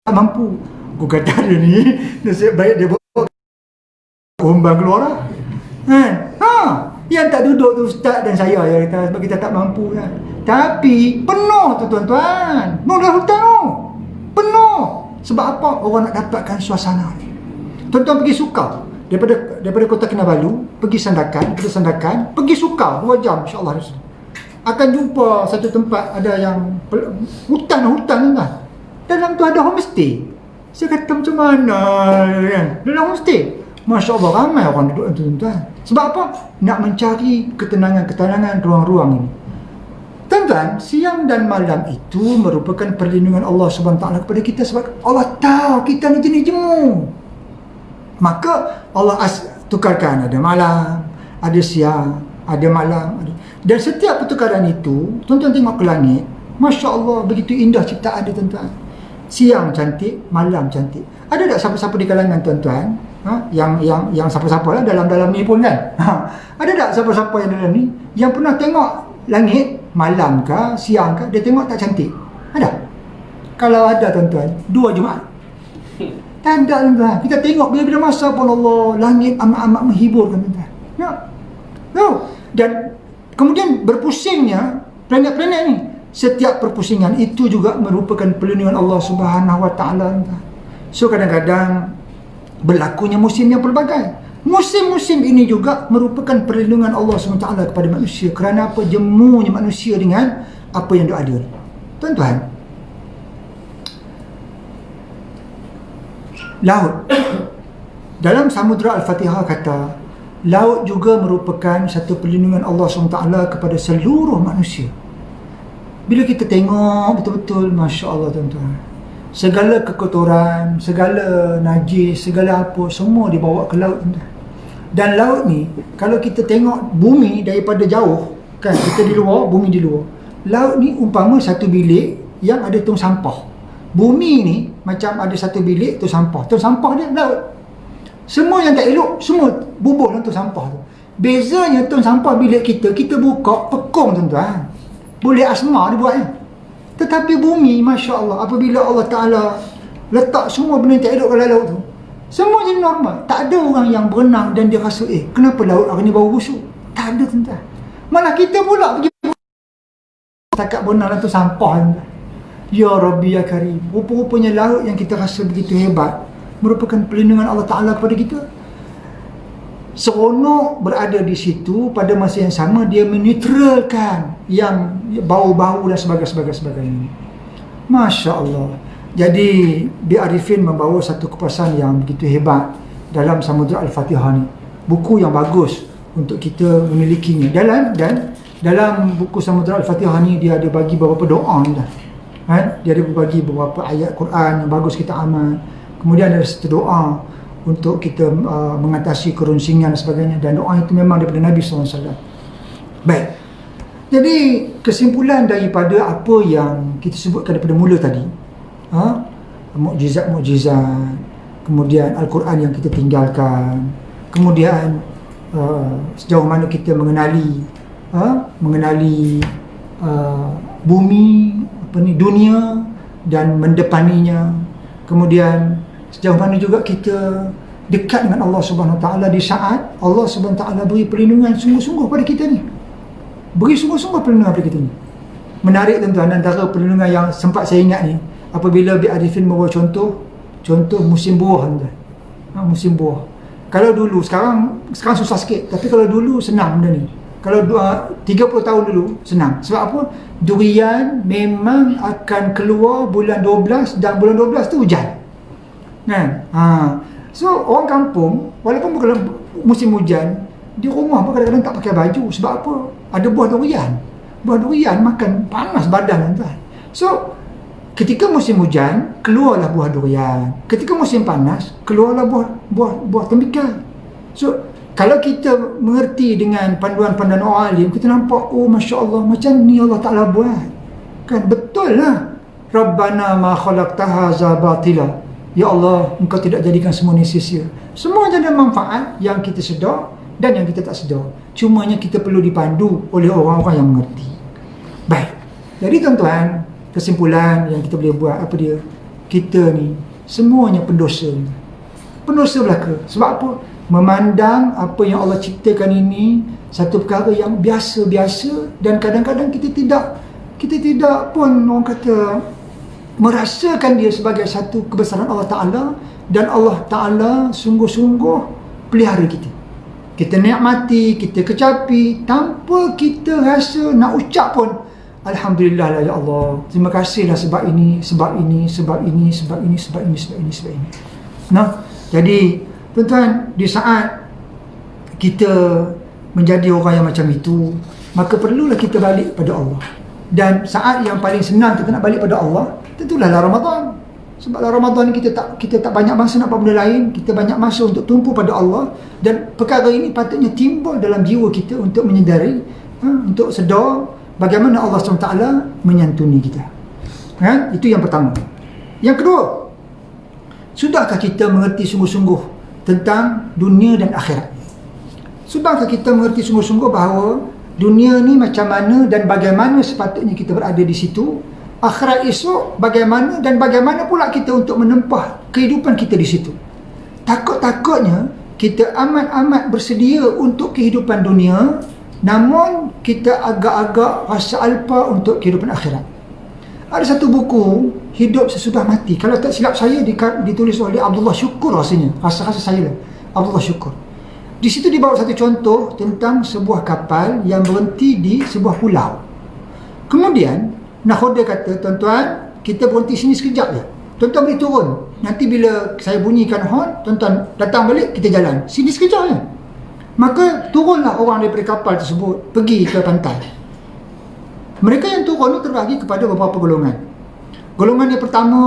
S2: tak mampu. Aku kata dia ni nasib baik dia bawa umbang keluar lah. Yang tak duduk tu Ustaz dan saya, ya, kata, sebab kita tak mampu kan. Tapi penuh tu, tuan-tuan. Dalam hutan tu penuh. Sebab apa? Orang nak dapatkan suasana ni. Tuan-tuan pergi Suka daripada Kota Kinabalu, pergi Sandakan, pergi Suka 2 jam, insya-Allah akan jumpa satu tempat ada yang hutan kan. Dalam tu ada homestay. Saya kata macam mana kan? Dalam homestay. Masya Allah ramai orang duduk tu tuan-tuan. Sebab apa? Nak mencari ketenangan ruang-ruang ini. Tuan-tuan, siang dan malam itu merupakan perlindungan Allah SWT kepada kita sebab Allah tahu kita ni jenis jemu. Maka Allah tukarkan ada malam, ada siang, ada malam. Dan setiap pertukaran itu, tuan-tuan tengok ke langit, Masya Allah begitu indah ciptaan dia tuan-tuan. Siang cantik, malam cantik. Ada tak siapa-siapa di kalangan tuan-tuan? Yang siapa-siapa lah dalam ni pun kan? Ada tak siapa-siapa yang dalam ni yang pernah tengok langit malam ke siang ke dia tengok tak cantik? Ada? Kalau ada tuan-tuan, 2 Jumaat. Tak ada tuan-tuan. Kita tengok bila-bila masa pun Allah langit amat-amat menghiburkan tuan-tuan. Ya. No. Dan kemudian berpusingnya planet-planet ni, setiap perpusingan itu juga merupakan perlindungan Allah Subhanahu Wa Taala. So kadang-kadang berlakunya musim yang pelbagai. Musim-musim ini juga merupakan perlindungan Allah SWT kepada manusia. Kerana apa? Jemunya manusia dengan apa yang dia ada. Tuan-tuan, laut. Dalam Samudra Al-Fatihah kata, laut juga merupakan satu perlindungan Allah SWT kepada seluruh manusia. Bila kita tengok betul-betul, Masya Allah tuan-tuan, segala kekotoran, segala najis, segala apa, semua dibawa ke laut tuan-tuan. Dan laut ni, kalau kita tengok bumi daripada jauh, kan, kita di luar, bumi di luar. Laut ni umpama satu bilik yang ada tong sampah. Bumi ni macam ada satu bilik tong sampah. Tong sampah dia laut. Semua yang tak elok, semua bubuh dalam tong sampah tu. Bezanya tong sampah bilik kita buka, pekong tuan-tuan. Boleh asma dia buat ni. Tetapi bumi, Masya Allah, apabila Allah Ta'ala letak semua benda yang tak elok dalam laut tu, semua jadi normal. Tak ada orang yang berenang dan dia rasa, kenapa laut hari ni bau busuk? Tak ada tuan-tuan. Malah kita pula pergi takat berenang dalam tu sampah tuan-tuan. Ya Rabbi Ya Karim. Rupa-rupanya laut yang kita rasa begitu hebat merupakan perlindungan Allah Ta'ala kepada kita. Seronok berada di situ, pada masa yang sama dia menetralkan yang bau-bau dan sebagainya. Masya Allah. Jadi Bi Arifin membawa satu kupasan yang begitu hebat dalam Samudra Al-Fatihah ni. Buku yang bagus untuk kita memilikinya. Dalam buku Samudra Al-Fatihah ni dia ada bagi beberapa doa ni dah. Dia ada berbagi beberapa ayat Quran yang bagus kita amal. Kemudian ada satu doa untuk kita mengatasi kerunsingan dan sebagainya. Dan doa itu memang daripada Nabi SAW. Baik. Jadi kesimpulan daripada apa yang kita sebutkan daripada mula tadi, mukjizat-mukjizat, kemudian Al-Quran yang kita tinggalkan, kemudian sejauh mana kita mengenali bumi, dunia dan mendepaninya, kemudian sejauh mana juga kita dekat dengan Allah Subhanahu Taala di saat Allah Subhanahu Taala beri perlindungan sungguh-sungguh pada kita ni. Beri sungguh-sungguh perlindungan pada kita ni. Menarik tuan-tuan, antara perlindungan yang sempat saya ingat ni, apabila Bi Arifin membawa contoh musim buah tuan-tuan. Musim buah. Kalau dulu, sekarang susah sikit, tapi kalau dulu senang benda ni. Kalau 30 tahun dulu senang. Sebab apa? Durian memang akan keluar bulan 12 dan bulan 12 tu hujan. Kan? So orang kampung walaupun bukan musim hujan, di rumah pun kadang-kadang tak pakai baju. Sebab apa? Ada buah durian. Buah durian makan panas badan tuan. So ketika musim hujan keluarlah buah durian. Ketika musim panas keluarlah buah tembikar. So kalau kita mengerti dengan panduan-panduan orang alim, kita nampak, oh Masya Allah, macam ni Allah Ta'ala buat. Kan betul lah. Rabbana ma khalaqta hadza batila. Ya Allah, Engkau tidak jadikan semua ni sia-sia. Semua ada manfaat yang kita sedar dan yang kita tak sedar. Cumanya kita perlu dipandu oleh orang-orang yang mengerti. Baik. Jadi tuan-tuan, kesimpulan yang kita boleh buat apa dia? Kita ni semuanya pendosa. Pendosa belaka. Sebab apa? Memandang apa yang Allah ciptakan ini satu perkara yang biasa-biasa, dan kadang-kadang kita tidak pun orang kata merasakan dia sebagai satu kebesaran Allah Ta'ala. Dan Allah Ta'ala sungguh-sungguh pelihara kita. Kita nikmati, kita kecapi tanpa kita rasa nak ucap pun. Alhamdulillah lah ya Allah. Terima kasihlah sebab ini, sebab ini, sebab ini, sebab ini, sebab ini, sebab ini, sebab ini. Nah, jadi tuan-tuan, di saat kita menjadi orang yang macam itu, maka perlulah kita balik pada Allah. Dan saat yang paling senang kita nak balik pada Allah, tentulah Ramadan. Sebab Ramadan ni kita tak banyak masa nak buat benda lain, kita banyak masa untuk tumpu pada Allah, dan perkara ini patutnya timbul dalam jiwa kita untuk menyedari, untuk sedar bagaimana Allah SWT menyantuni kita. Itu yang pertama. Yang kedua, sudahkah kita mengerti sungguh-sungguh tentang dunia dan akhirat? Sudahkah kita mengerti sungguh-sungguh bahawa dunia ni macam mana dan bagaimana sepatutnya kita berada di situ, akhirat esok bagaimana dan bagaimana pula kita untuk menempah kehidupan kita di situ? Takut-takutnya kita amat-amat bersedia untuk kehidupan dunia, namun kita agak-agak rasa alpa untuk kehidupan akhirat. Ada satu buku, Hidup Sesudah Mati, kalau tak silap saya ditulis oleh Abdullah Syukur rasanya, rasa-rasa saya lah, Abdullah Syukur. Di situ dibawa satu contoh tentang sebuah kapal yang berhenti di sebuah pulau. Kemudian nakhoda kata, tuan-tuan, kita berhenti sini sekejap je, tuan-tuan boleh turun, nanti bila saya bunyikan horn, tuan-tuan datang balik, kita jalan sini sekejap je. Maka turunlah orang daripada kapal tersebut pergi ke pantai. Mereka yang turun itu terbagi kepada beberapa golongan. Golongan yang pertama,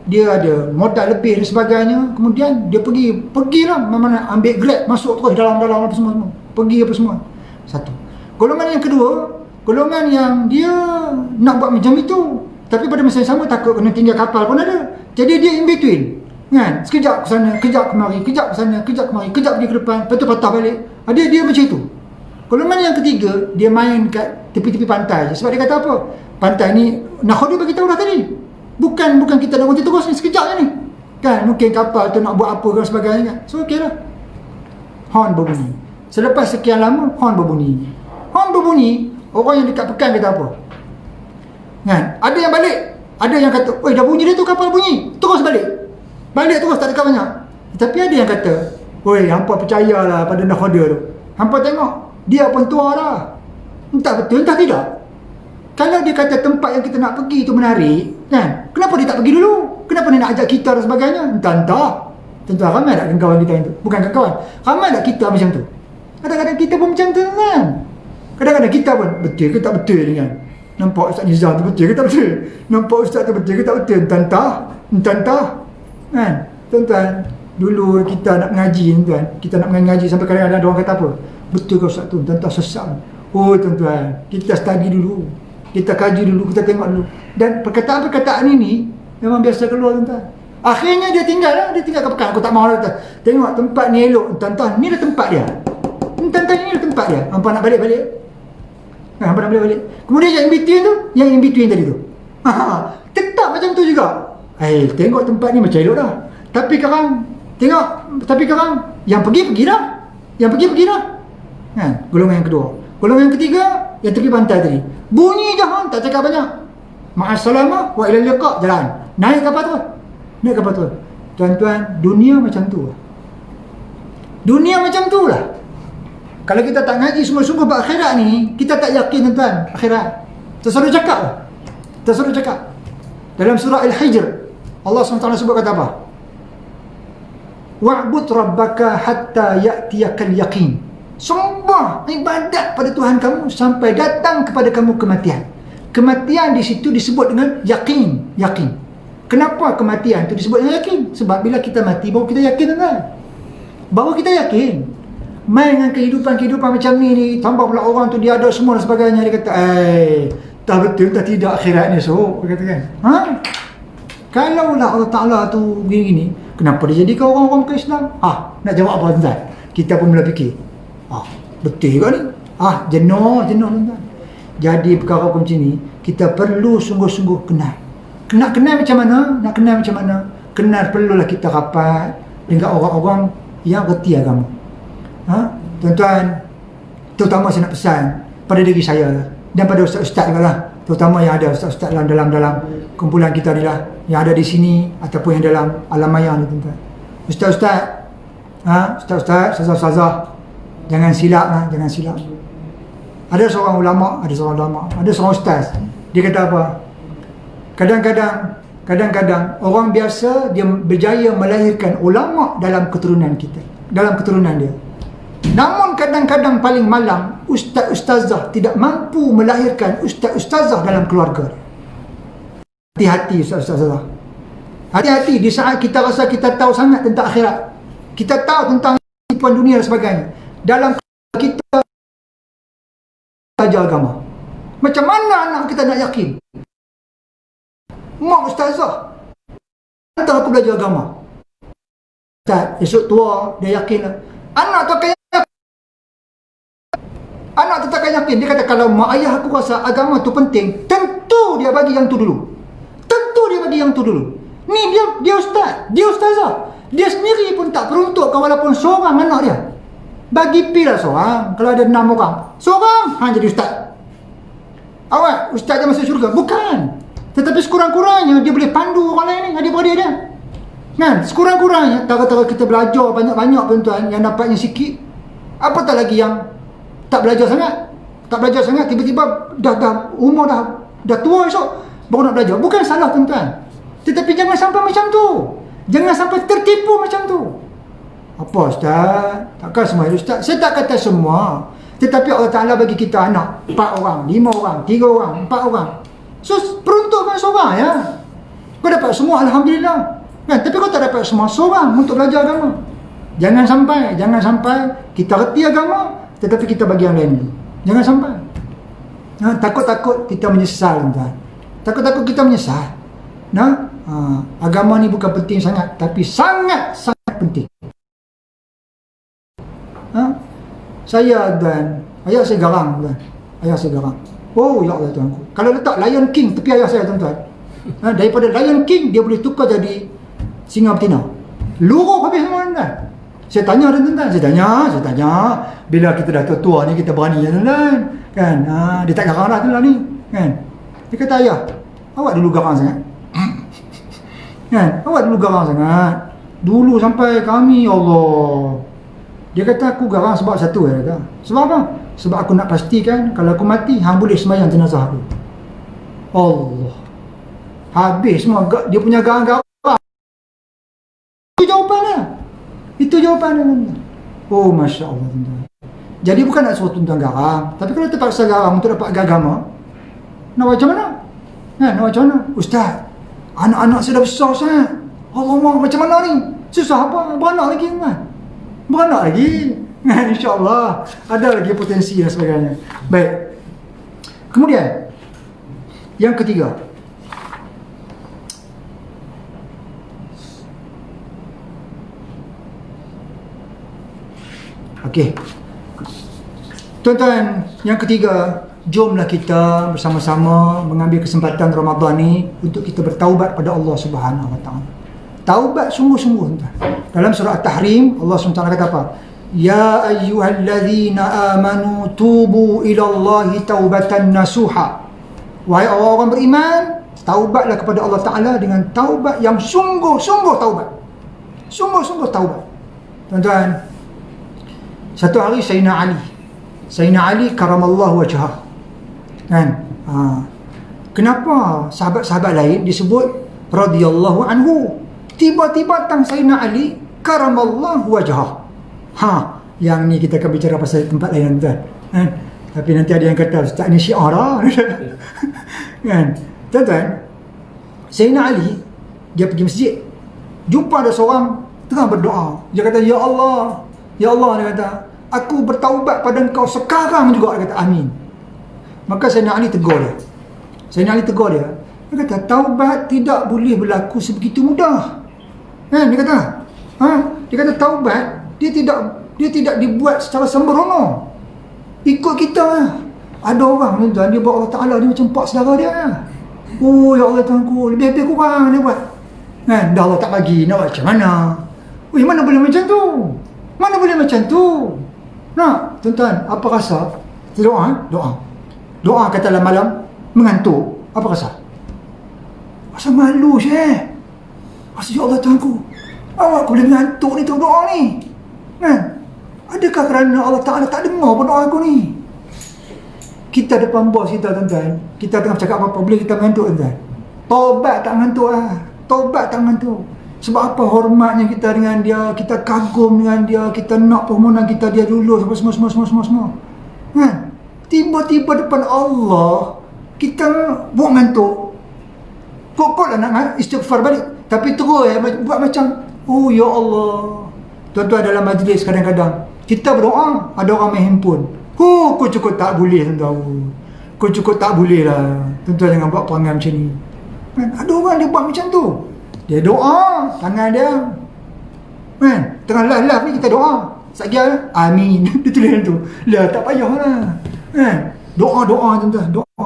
S2: dia ada modal lebih dan sebagainya, kemudian dia pergilah mana ambil Grab, masuk terus dalam-dalam apa semua, pergi apa semua. Satu. Golongan yang kedua, golongan yang dia nak buat macam itu, tapi pada masa yang sama takut kena tinggal kapal pun ada. Jadi dia in between, kan? Sekejap ke sana, kejap kemari, kejap ke sana, kejap kemari, kejap pergi ke depan, lepas tu patah balik. Dia macam itu. Golongan yang ketiga, dia main kat tepi-tepi pantai je. Sebab dia kata apa? Pantai ni, nakhoda bagi tahu dah tadi, bukan kita nak berhenti terus ni, sekejap je ni, kan? Mungkin kapal tu nak buat apa dan sebagainya, kan? So okey lah. Horn berbunyi. Selepas sekian lama, horn berbunyi. Horn berbunyi, orang yang dekat pekan kata apa? Kan? Ada yang balik, ada yang kata, oi dah bunyi dah tu, kapal bunyi, terus balik. Balik terus, tak dekat banyak. Tapi ada yang kata, oi hampa percayalah pada nakhoda tu. Hampa tengok, dia pun tua dah. Entah betul, entah tidak. Kalau dia kata tempat yang kita nak pergi tu menarik, kan? Kenapa dia tak pergi dulu? Kenapa dia nak ajak kita dan sebagainya? Entah. Tentu ramai tak kawan kita itu. Bukan kawan. Ramai tak kita macam tu. Kadang-kadang kita pun macam tu, kan? Kadang-kadang kita pun betul ke tak betul ni, kan? Nampak Ustaz Nizam tu betul ke tak betul? Nampak Ustaz tu betul ke tak betul? Entah. Kan? Tuan-tuan, dulu kita nak mengaji, tuan. Kita nak mengaji sampai kadang-kadang ada orang kata apa? Betul ke Ustaz tu? Tuan-tuan sesat. Oh tuan-tuan, kita study dulu. Kita kaji dulu, kita tengok dulu. Dan perkataan-perkataan ini memang biasa keluar, tuan-tuan. Akhirnya dia tinggal ke pekan. Aku tak mahu lah, tuan. Tengok tempat ni elok, tuan-tuan. Ni dah tempat dia. Tuan-tuan, ni dah tempat dia. Hampa nak balik-balik. Hampa nak balik-balik. Kemudian yang in between tadi tu. Tetap macam tu juga. Tengok tempat ni macam elok dah. Tapi sekarang yang pergi dah. Yang pergi dah. Kan? Golongan yang kedua. Golongan yang ketiga, yang tepi pantai tadi. Bunyi je, tak cakap banyak. Ma'assalamah wa ilal liqa', jalan. Naik kapal tu. Tuan-tuan, dunia macam tu. Dunia macam tu lah. Kalau kita tak ngaji sungguh-sungguh buat akhirat ni, kita tak yakin, tuan-tuan, akhirat. Terselalu cakap. Dalam surah Al-Hijr, Allah SWT sebut kata apa? Wa'bud rabbaka hatta ya'tiyakal yaqin. Sembah ibadat pada Tuhan kamu sampai datang kepada kamu kematian. Kematian di situ disebut dengan yakin. Kenapa kematian itu disebut dengan yakin? Sebab bila kita mati baru kita yakin, kan? Baru kita yakin. Main dengan kehidupan macam ni, tambah pula orang tu dia ada semua dan sebagainya, dia kata, tak betul, tak tidak akhirat ni, so dia kata, kan? Kalaulah Allah Ta'ala tu gini-gini, kenapa dia jadikan orang-orang bukan Islam? Nak jawab apa, tuan? Kita pun mula fikir, betul juga ni. Jenuh, tuan-tuan. Jadi perkara macam ni, kita perlu sungguh-sungguh kenal. Nak kenal macam mana? Kenal perlulah kita rapat dengan orang-orang yang reti agama. Tuan-tuan, terutama saya nak pesan pada diri saya dan pada ustaz-ustaz juga lah, terutama yang ada ustaz-ustaz dalam kumpulan kita ni lah, yang ada di sini ataupun yang dalam alam maya ni, tuan-tuan. Ustaz-ustaz, ustazah-ustazah, jangan silap. Ada seorang ulama, ada seorang ustaz. Dia kata apa? Kadang-kadang orang biasa dia berjaya melahirkan ulama dalam keturunan kita, dalam keturunan dia. Namun kadang-kadang paling malang, ustaz-ustazah tidak mampu melahirkan ustaz-ustazah dalam keluarga. Hati-hati ustaz-ustazah. Hati-hati di saat kita rasa kita tahu sangat tentang akhirat. Kita tahu tentang kehidupan dunia dan sebagainya. Dalam kita belajar agama. Macam mana anak kita nak yakin? Mak ustazah, hantar aku belajar agama. Ustaz, esok tua dia yakin lah. Anak tu akan yakin. Anak tu takkan yakin. Dia kata kalau mak ayah aku rasa agama tu penting, tentu dia bagi yang tu dulu. Tentu dia bagi yang tu dulu. Ni dia ustaz, dia ustazah. Dia sendiri pun tak peruntukkan walaupun seorang anak dia. Bagi pi lah seorang. Kalau ada 6 orang, seorang jadi ustaz. Awak ustaz dia masuk syurga? Bukan. Tetapi sekurang-kurangnya dia boleh pandu orang lain ni, adik-beradik dia. Kan? Sekurang-kurangnya tara-tara kita belajar banyak-banyak tuan-tuan, yang dapatnya sikit. Apatah lagi yang tak belajar sangat. Tak belajar sangat, tiba-tiba dah umur dah tua esok baru nak belajar. Bukan salah tuan-tuan. Tetapi jangan sampai macam tu. Jangan sampai tertipu macam tu. Apa ustaz? Takkan semua ustaz. Saya tak kata semua. Tetapi Allah Ta'ala bagi kita anak 4 orang, 5 orang, 3 orang, 4 orang. So peruntukkan seorang ya. Kau dapat semua alhamdulillah. Kan? Tapi kau tak dapat semua seorang untuk belajar agama. Jangan sampai kita reti agama tetapi kita bagi yang lain dulu. Jangan sampai. Takut-takut kita menyesal tuan. Takut-takut kita menyesal. Agama ni bukan penting sangat, tapi sangat-sangat penting. Saya dan ayah saya garang tuan. Ayah saya garang. Oh ya Allah tuanku. Kalau letak Lion King tepi ayah saya tuan-tuan, daripada Lion King dia boleh tukar jadi singa betina. Luruh habis semua tuan-tuan. Saya tanya tuan-tuan, saya tanya bila kita dah tua-tua ni kita berani ya tuan-tuan. Kan? Dia tak garang dah tuan ni. Kan? Dia kata ayah, awak dulu garang sangat. Kan? Awak dulu garang sangat. Dulu sampai kami Allah. Dia kata aku garang sebab satu dia kata. Sebab apa? Sebab aku nak pastikan kalau aku mati hang boleh sembahyang jenazah aku. Allah. Habis semua dia punya garang-garang. Itu jawapannya. Itu jawapannya. Oh masya-Allah tuan-tuan. Jadi bukan nak suruh tuan-tuan garang, tapi kalau terpaksa garang untuk dapat agama, nak macam mana? Nak macam mana? Ustaz, anak-anak saya dah besar sangat. Allah macam mana ni? Susah apa? Beranak lagi kan? Beranak lagi. InsyaAllah ada lagi potensi dan sebagainya. Baik. Kemudian yang ketiga, okey tuan-tuan, yang ketiga, jomlah kita bersama-sama mengambil kesempatan Ramadan ni untuk kita bertaubat pada Allah Subhanahu Wa Taala. Taubat sungguh-sungguh tuan. Dalam surah At-Tahrim Allah SWT kata apa? Ya ayyuhallazina amanu tubu ilallahi taubatan nasuha. Wahai orang-orang beriman, taubatlah kepada Allah Ta'ala dengan taubat yang sungguh-sungguh taubat. Sungguh-sungguh taubat. Tuan-tuan, satu hari Sayyidina Ali karamallahu wajhah. Kan? Kenapa sahabat-sahabat lain disebut radhiyallahu anhu? Tiba-tiba tang Sayyidina Ali karamallahu wajhah. Yang ni kita akan bicara pasal tempat lain tuan. Tapi nanti ada yang kata ustaz ni syiar lah. Kan? Tuan-tuan, Sayyidina Ali dia pergi masjid, jumpa ada seorang tengah berdoa. Dia kata ya Allah, dia kata aku bertaubat pada engkau sekarang juga. Dia kata amin. Maka Sayyidina Ali tegur dia. Dia kata taubat tidak boleh berlaku sebegitu mudah. Dia kata taubat dia tidak dibuat secara sembrono. Ikut kita. Ada orang tuan, dia buat Allah Ta'ala dia macam pak saudara dia. Oh ya Allah Tuhanku, lebih-lebih kurang dia buat. Kan? Dah Allah tak bagi, nak buat macam mana? Mana boleh macam tu? Mana boleh macam tu? Nak, tuan-tuan, apa rasa? Doa katalah malam, mengantuk. Apa rasa? Rasa malu Syekh. Rasa ya Allah Tuhanku, awak boleh mengantuk ni tengok doa ni. Kan? Adakah kerana Allah Ta'ala tak dengar pun doa aku ni? Kita depan bos kita tuan-tuan, kita tengah cakap apa-apa, boleh kita mengantuk tuan-tuan. Taubat tak mengantuk lah. Taubat tak mengantuk. Sebab apa? Hormatnya kita dengan dia, kita kagum dengan dia, kita nak permohonan kita dia dulu, semua. Kan? Tiba-tiba depan Allah, kita buat ngantuk. Kok lah nak istighfar balik. Tapi terus buat macam, oh ya Allah. Tuan-tuan dalam majlis kadang-kadang, kita berdoa, ada orang main handphone. Kau cukup tak boleh tuan-tuan. Kau cukup tak boleh lah. Tuan-tuan jangan buat perangai macam ni. Kan? Ada orang dia buat macam tu. Dia doa, tangan dia. Kan? Tengah live ni kita doa. Sekejap, amin. Dia tulis macam tu. Lah, tak payahlah. Kan? Doa-doa tuan-tuan, doa.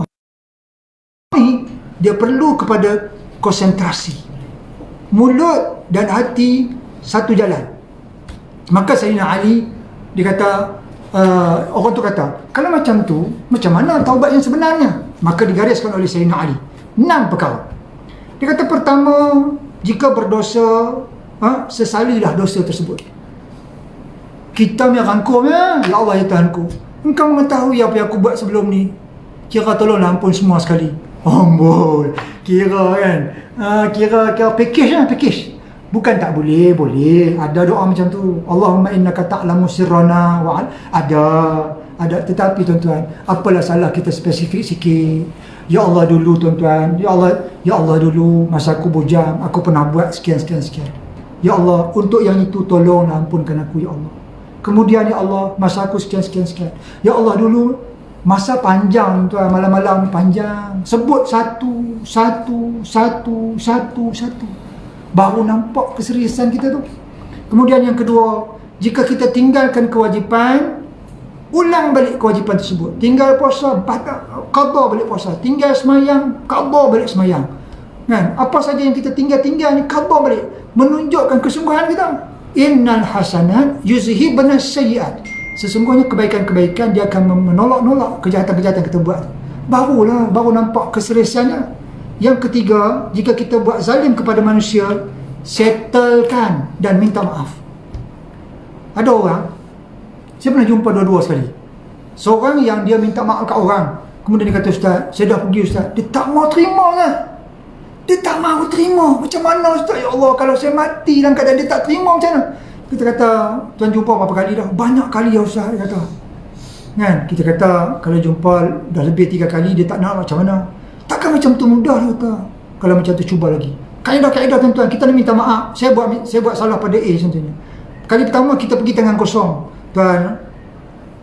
S2: Ni, dia perlu kepada konsentrasi. Mulut dan hati satu jalan. Maka Sayyidina Ali, dia kata, orang tu kata, kalau macam tu, macam mana taubat yang sebenarnya? Maka digariskan oleh Sayyidina Ali 6 perkara. Dia kata pertama, jika berdosa, sesalilah dosa tersebut. Kita punya rangkum ya Allah ya Tuhanku, Engkau mengetahui apa yang aku buat sebelum ni. Kira tolonglah ampun semua sekali. Ambul. Kira kan, kira package. Bukan tak boleh, boleh. Ada doa macam tu. Allahumma innaka ta'lamu sirrana wa ada. Tetapi tuan-tuan, apalah salah kita spesifik sikit. Ya Allah dulu tuan-tuan. Ya Allah dulu masa aku bujang, aku pernah buat sekian. Ya Allah, untuk yang itu tolong ampunkan aku ya Allah. Kemudian ya Allah, masa aku sekian. Ya Allah dulu masa panjang tuan, malam-malam panjang. Sebut satu. Baru nampak keseriusan kita tu. Kemudian yang kedua, jika kita tinggalkan kewajipan, ulang balik kewajipan tersebut. Tinggal puasa, qada balik puasa. Tinggal semayang, qada balik semayang. Kan? Apa saja yang kita tinggal ni, qada balik. Menunjukkan kesungguhan kita. Innal hasanat yuzhibna sayyiat. Sesungguhnya kebaikan-kebaikan dia akan menolak kejahatan-kejahatan kita buat. Baru nampak keseriusannya. Yang ketiga, jika kita buat zalim kepada manusia, settlekan dan minta maaf. Ada orang, saya pernah jumpa dua-dua sekali. Seorang yang dia minta maaf kat orang, kemudian dia kata, Ustaz, saya dah pergi Ustaz. Dia tak mau terima lah. Dia tak mau terima. Macam mana Ustaz? Ya Allah, kalau saya mati dalam keadaan dia tak terima, macam mana? Kita kata, tuan jumpa berapa kali dah? Banyak kali ya Ustaz, dia kata. Kan? Kita kata, kalau jumpa dah lebih 3 kali, dia tak nak, macam mana? Takkan macam tu mudah dia kata. Kalau macam tu cuba lagi. Kaedah tuan-tuan, kita ni minta maaf. Saya buat salah pada A contohnya. Kali pertama kita pergi tangan kosong. Tuan,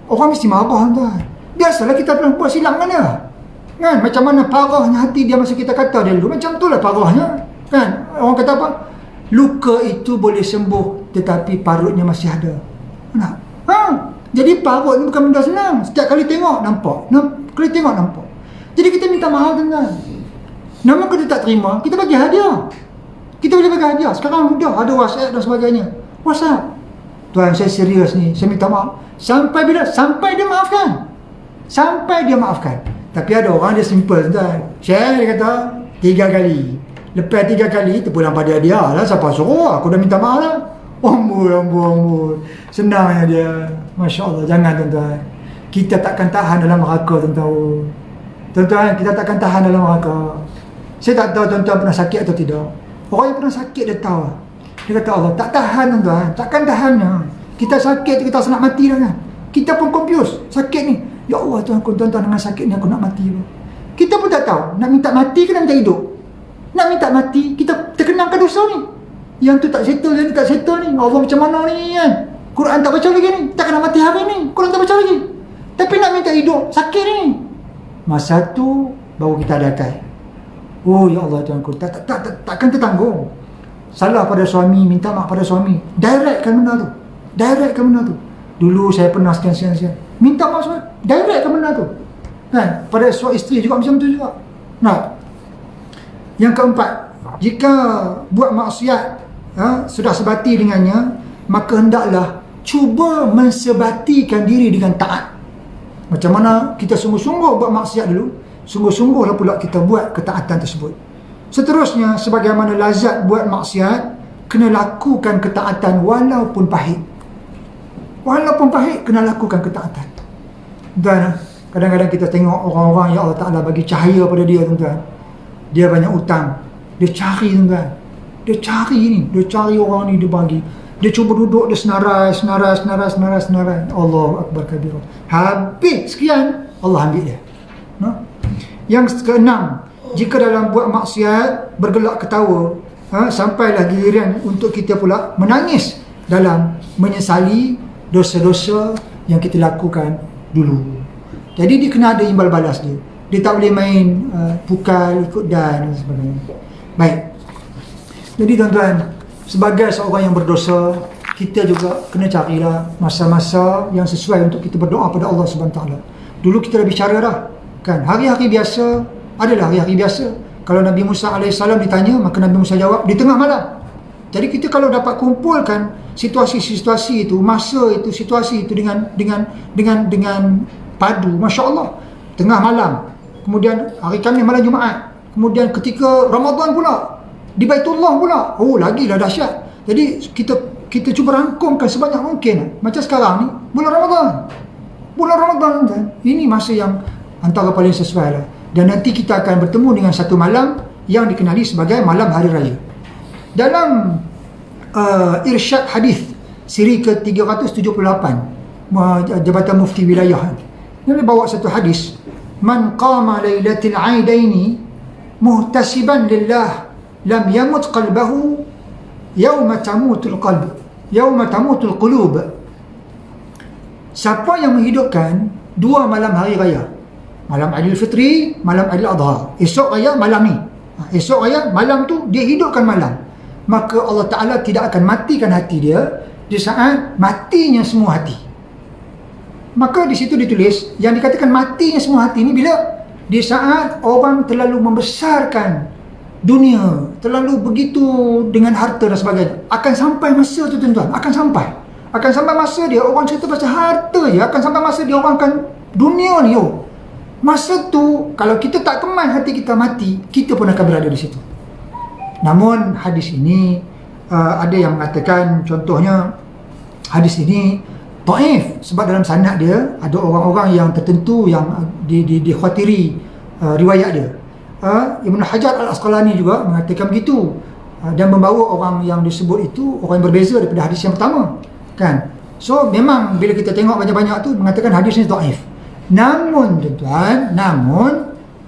S2: orang mesti marah tuan. Biasalah kita pernah buat silap mana. Kan? Macam mana parahnya hati dia masa kita kata dia dulu. Macam tu lah parahnya. Kan? Orang kata apa? Luka itu boleh sembuh, tetapi parutnya masih ada. Nak? Jadi parut ni bukan benda senang. Setiap kali tengok nampak. Nampak. Jadi kita minta maaf tuan-tuan. Nama kita tak terima, kita bagi hadiah. Kita boleh bagi hadiah. Sekarang mudah, ada WhatsApp dan sebagainya. WhatsApp. Tuan, saya serius ni, saya minta maaf. Sampai bila? Sampai dia maafkan. Tapi ada orang dia simple tuan. Share dia kata 3 kali. Lepas 3 kali terpulang pada dia lah. Siapa suruh? Aku dah minta maaf lah. Ambul. Senangnya dia. Masya Allah. Jangan tuan-tuan. Kita takkan tahan dalam neraka tuan-tuan. Tuan-tuan, kita takkan tahan dalam neraka. Saya tak tahu tuan-tuan pernah sakit atau tidak. Orang yang pernah sakit dia tahu. Dia kata Allah, tak tahan tuan-tuan. Takkan tahannya. Kita sakit, kita rasa nak mati dah kan. Kita pun confused. Sakit ni. Ya Allah tuan-tuan, dengan sakit ni aku nak mati. Kita pun tak tahu. Nak minta mati ke nak minta hidup? Nak minta mati, kita terkenangkan dosa ni. Yang tu tak settle, yang ni tak settle ni. Allah macam mana ni kan? Quran tak baca lagi ni. Tak kena mati hari ni. Quran tak baca lagi. Tapi nak minta hidup, sakit ni. Masa tu baru kita ada akal. Oh ya Allah tuanku, takkan tertanggung. Salah pada suami, minta maaf pada suami. Directkan benda tu. Dulu saya pernah sekian. Minta maaf suami, directkan benda tu. Kan? Pada suami isteri juga macam tu juga. Nah. Yang keempat, jika buat maksiat sudah sebati dengannya, maka hendaklah cuba mensebatikan diri dengan taat. Macam mana kita sungguh-sungguh buat maksiat dulu, sungguh-sungguhlah pula kita buat ketaatan tersebut. Seterusnya, sebagaimana lazat buat maksiat, kena lakukan ketaatan walaupun pahit. Kena lakukan ketaatan. Dan Kadang-kadang kita tengok orang-orang yang Allah Ta'ala bagi cahaya pada dia, tuan-tuan. Dia banyak hutang. Dia cari, tuan-tuan. Dia cari orang ni, dia bagi. Dia cuba duduk, dia senarai. Allahu Akbar kabir. Habis sekian, Allah ambil dia. Yang keenam, jika dalam buat maksiat bergelak ketawa, sampailah giliran untuk kita pula menangis dalam menyesali dosa-dosa yang kita lakukan dulu. Jadi dia kena ada imbal balas dia. Dia tak boleh main pukal, ikut dan sebagainya. Baik. Jadi tuan-tuan, sebagai seorang yang berdosa, kita juga kena carilah masa-masa yang sesuai untuk kita berdoa pada Allah Subhanahu Taala. Dulu kita dah bicara dah, kan? Hari-hari biasa adalah hari-hari biasa. Kalau Nabi Musa AS ditanya, maka Nabi Musa jawab di tengah malam. Jadi kita kalau dapat kumpulkan situasi-situasi itu, masa itu, situasi itu dengan padu, Masya Allah. Tengah malam, kemudian hari Khamis malam Jumaat, kemudian ketika Ramadan pula, di Baitullah pula, oh lagilah dahsyat. Jadi kita cuba rangkumkan sebanyak mungkin. Macam sekarang ni, bulan Ramadan kan? Ini masa yang antara paling sesuai lah. Dan nanti kita akan bertemu dengan satu malam yang dikenali sebagai malam hari raya. Dalam Irsyad Hadis siri ke-378 Jabatan Mufti Wilayah, dia bawa satu hadis, man qama lailatul aidaini muhtasiban lillah lam yamut qalbahu yawma tamutul qulub. Siapa yang menghidupkan dua malam hari raya, malam Aidil Fitri, malam Aidil Adha, esok raya malam ni, esok raya malam tu dia hidupkan malam, maka Allah Ta'ala tidak akan matikan hati dia di saat matinya semua hati. Maka di situ ditulis, yang dikatakan matinya semua hati ni bila di saat orang terlalu membesarkan dunia, terlalu begitu dengan harta dan sebagainya. Akan sampai masa tu tuan-tuan, akan sampai masa dia orang cerita pasal harta je, akan sampai masa dia orang akan dunia ni. Masa tu kalau kita tak kemas hati kita mati, kita pun akan berada di situ. Namun hadis ini ada yang mengatakan, contohnya hadis ini dhaif sebab dalam sanad dia ada orang-orang yang tertentu yang dikhawatiri riwayat dia. Ibn Hajar Al-Asqalani juga mengatakan begitu, dan membawa orang yang disebut itu orang yang berbeza daripada hadis yang pertama, kan? So memang bila kita tengok banyak-banyak tu mengatakan hadis ni dhaif. Namun tuan-tuan,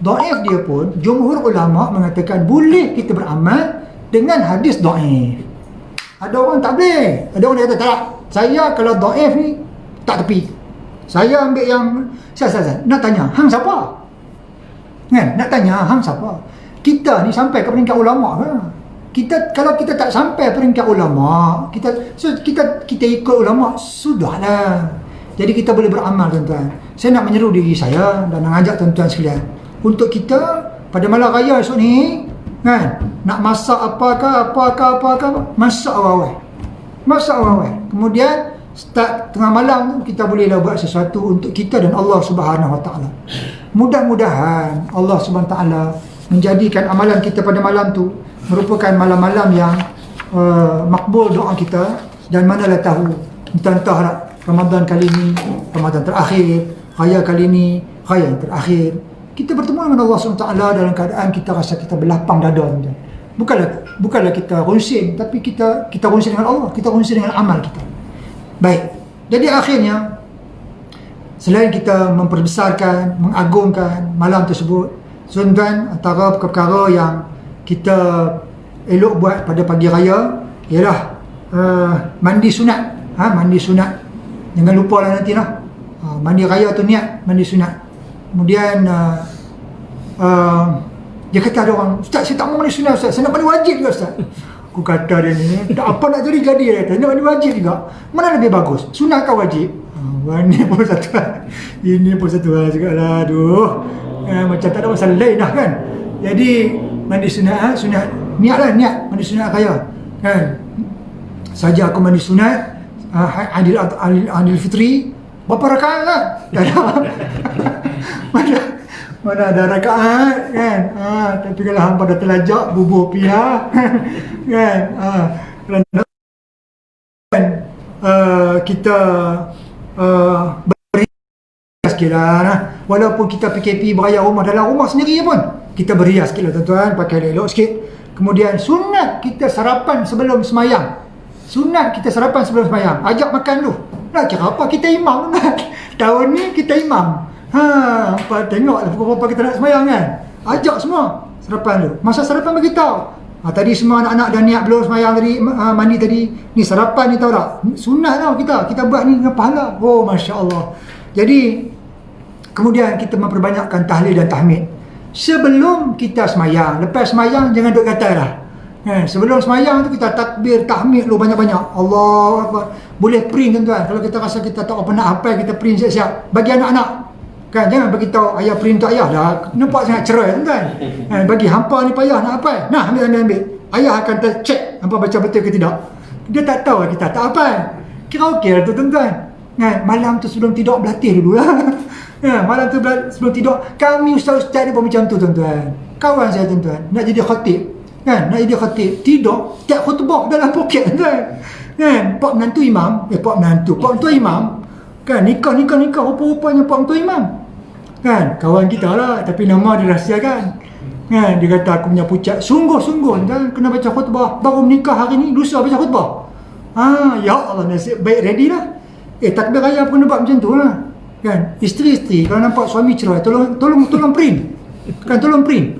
S2: dhaif dia pun jumhur ulama mengatakan boleh kita beramal dengan hadis dhaif. Ada orang tak boleh, ada orang kata tak, saya kalau dhaif ni tak tepi, saya ambil yang saya nak tanya hang siapa, kan? Nak tanya hang siapa? Kita ni sampai ke peringkat ulama ke? Kalau kita tak sampai peringkat ulama, kita ikut ulama, sudahlah. Jadi kita boleh beramal, tuan-tuan. Saya nak menyeru diri saya dan mengajak tuan-tuan sekalian untuk kita pada malam raya esok ni, kan, nak masak apakah, masak awal-awal. Kemudian start tengah malam tu kita bolehlah buat sesuatu untuk kita dan Allah Subhanahu Wa Taala. Mudah-mudahan Allah Subhanahu Wa Taala menjadikan amalan kita pada malam tu merupakan malam-malam yang makbul doa kita. Dan manalah tahu, entah Ramadan kali ni Ramadan terakhir, raya kali ni raya yang terakhir, kita bertemu dengan Allah SWT dalam keadaan kita rasa kita berlapang dada. Bukanlah kita runsing, tapi kita runsing dengan Allah, kita runsing dengan amal kita. Baik, jadi akhirnya selain kita memperbesarkan, mengagungkan malam tersebut, tuan-tuan, antara perkara yang kita elok buat pada pagi raya ialah mandi sunat. Mandi sunat, jangan lupa lah nanti lah. Mandi raya tu niat mandi sunat. Kemudian dia kata ada orang, Ustaz saya tak mau mandi sunat Ustaz, saya nak mandi wajib juga Ustaz. Aku kata dia ni, tak apa nak jadi dia kata, nak mandi wajib juga. Mana lebih bagus, sunat kau wajib? Ini pun satu juga lah. Aduh, macam tak ada masalah lain dah kan. Jadi mandi sunat, niat mandi sunat raya, kan. Saja aku mandi sunat Aidil Fitri berapa rakaat lah? mana ada rakaat, kan. Tapi kalau hang pada terlajak bubuh pihak kan, kita beri sikit lah. Walaupun kita PKP beraya rumah, dalam rumah sendiri pun kita berias sikit lah tuan-tuan, pakai elok sikit. Kemudian sunat kita sarapan sebelum semayang. Sunat kita sarapan sebelum semayang. Ajak makan dulu. Nak kira apa, kita imam kan. Tahun ni kita imam. Tengoklah pukul berapa kita nak semayang kan. Ajak semua sarapan dulu. Masa sarapan beritahu. Tadi semua anak-anak dah niat belum semayang tadi, mandi tadi. Ni sarapan ni, tahu tak? Sunat tau kita buat ni dengan pahala. Oh, Masya Allah. Jadi kemudian kita memperbanyakkan tahlil dan tahmid sebelum kita semayang. Lepas semayang jangan duduk kata lah. Sebelum semayang tu kita takbir, tahmid lu banyak-banyak. Allahu Akbar. Boleh print tuan-tuan. Kalau kita rasa kita tak apa nak hafal, kita print siap-siap. Bagi anak-anak. Kan, jangan bagi tahu ayah print untuk ayah dah. Nampak sangat cerai tuan-tuan. Bagi hampa ni payah nak hafal. Nah, ambil. Ayah akan check hampa baca betul ke tidak. Dia tak tahu kita tak hafal. Kira okey lah tu tuan-tuan. Malam tu sebelum tidur berlatih dulu lah. Malam tu sebelum tidur, kami ustaz-ustaz ni pun macam tu tuan-tuan. Kawan saya tuan-tuan, nak jadi khatib. Nak jadi khatib, tidur, tiap khutbah dalam poket tuan. Pak menantu imam, pak menantu imam. Kan, nikah, rupa-rupanya pak menantu imam. Kan, kawan kita lah, tapi nama dia rahsiakan. Dia kata aku punya pucat, sungguh-sungguh tuan, kena baca khutbah. Baru menikah hari ni, lusa baca khutbah. Ya Allah, nasib baik, ready lah. Takbir raya pun kena buat macam tu lah. Kan, isteri-isteri kalau nampak suami cerai, tolong print. Kan, tolong print.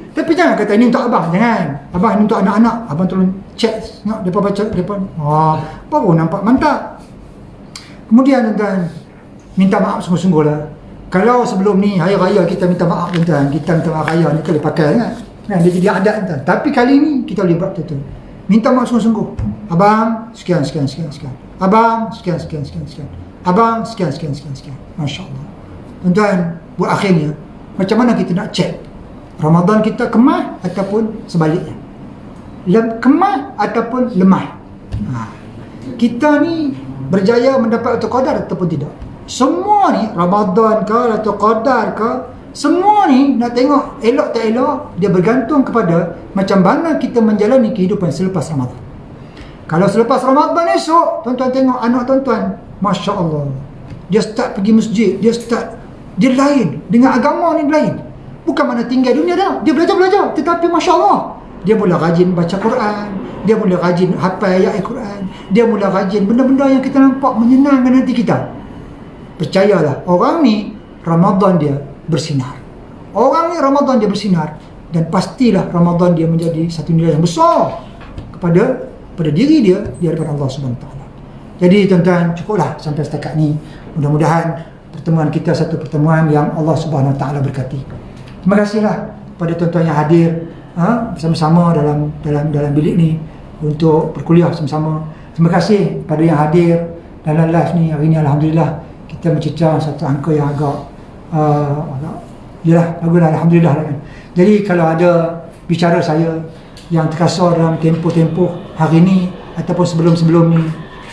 S2: Tapi jangan kata ini untuk abang, jangan. Abang ini untuk anak-anak. Abang tolong check, tengok depa baca, depa baru nampak mantap. Kemudian tuan-tuan, minta maaf sungguh-sungguh lah. Kalau sebelum ni hari raya kita minta maaf tuan-tuan, kita minta maaf raya ni boleh pakai kan. Dia jadi adat tuan. Tapi kali ni kita boleh buat betul-betul. Minta maaf sungguh-sungguh. Abang sekian. Abang sekian. Abang sekian. Masya Allah. Tuan-tuan, buat akhirnya macam mana kita nak check Ramadan kita kemah ataupun sebaliknya, kemah ataupun lemah. Kita ni berjaya mendapat Lailatul Qadar ataupun tidak. Semua ni Ramadan ke Lailatul Qadar ke, semua ni nak tengok elok tak elok, dia bergantung kepada macam mana kita menjalani kehidupan selepas Ramadan. Kalau selepas Ramadan esok, tuan-tuan tengok anak tuan-tuan, Masya Allah, dia start pergi masjid, dia lain dengan agama ni lain. Bukan mana tinggal dunia dah, dia belajar, tetapi Masya Allah, dia mula rajin baca Quran, dia mula rajin hafal ayat Al-Quran, dia mula rajin benda-benda yang kita nampak menyenangkan hati kita. Percayalah, orang ni Ramadan dia bersinar. Dan pastilah Ramadan dia menjadi satu nilai yang besar kepada diri dia di hadapan Allah Subhanahu Wa Taala. Jadi tuan-tuan, cukuplah sampai setakat ni. Mudah-mudahan pertemuan kita satu pertemuan yang Allah Subhanahu Wa Taala berkati. Terima kasihlah pada tuan-tuan yang hadir bersama-sama dalam bilik ni untuk berkuliah bersama-sama. Terima kasih pada yang hadir dalam live ni hari ni. Alhamdulillah kita mencecah satu angka yang agak baguslah, alhamdulillah kan. Jadi kalau ada bicara saya yang terkasar dalam tempoh hari ni ataupun sebelum-sebelum ni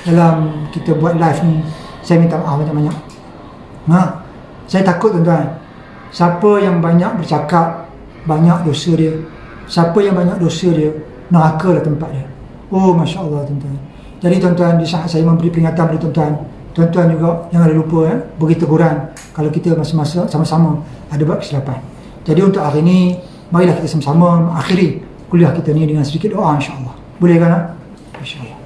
S2: dalam kita buat live ni, saya minta maaf banyak-banyak. Saya takut tuan-tuan, siapa yang banyak bercakap, banyak dosa dia. Siapa yang banyak dosa dia, neraka lah tempat dia. Oh, Masya Allah tuan-tuan. Jadi tuan-tuan, di saat saya memberi peringatan pada tuan-tuan, tuan-tuan juga jangan lupa beri teguran kalau kita masa-masa sama-sama ada buat kesilapan. Jadi untuk hari ini, marilah kita sama-sama mengakhiri kuliah kita ni dengan sedikit doa, insya-Allah. Boleh kan? Insya-Allah.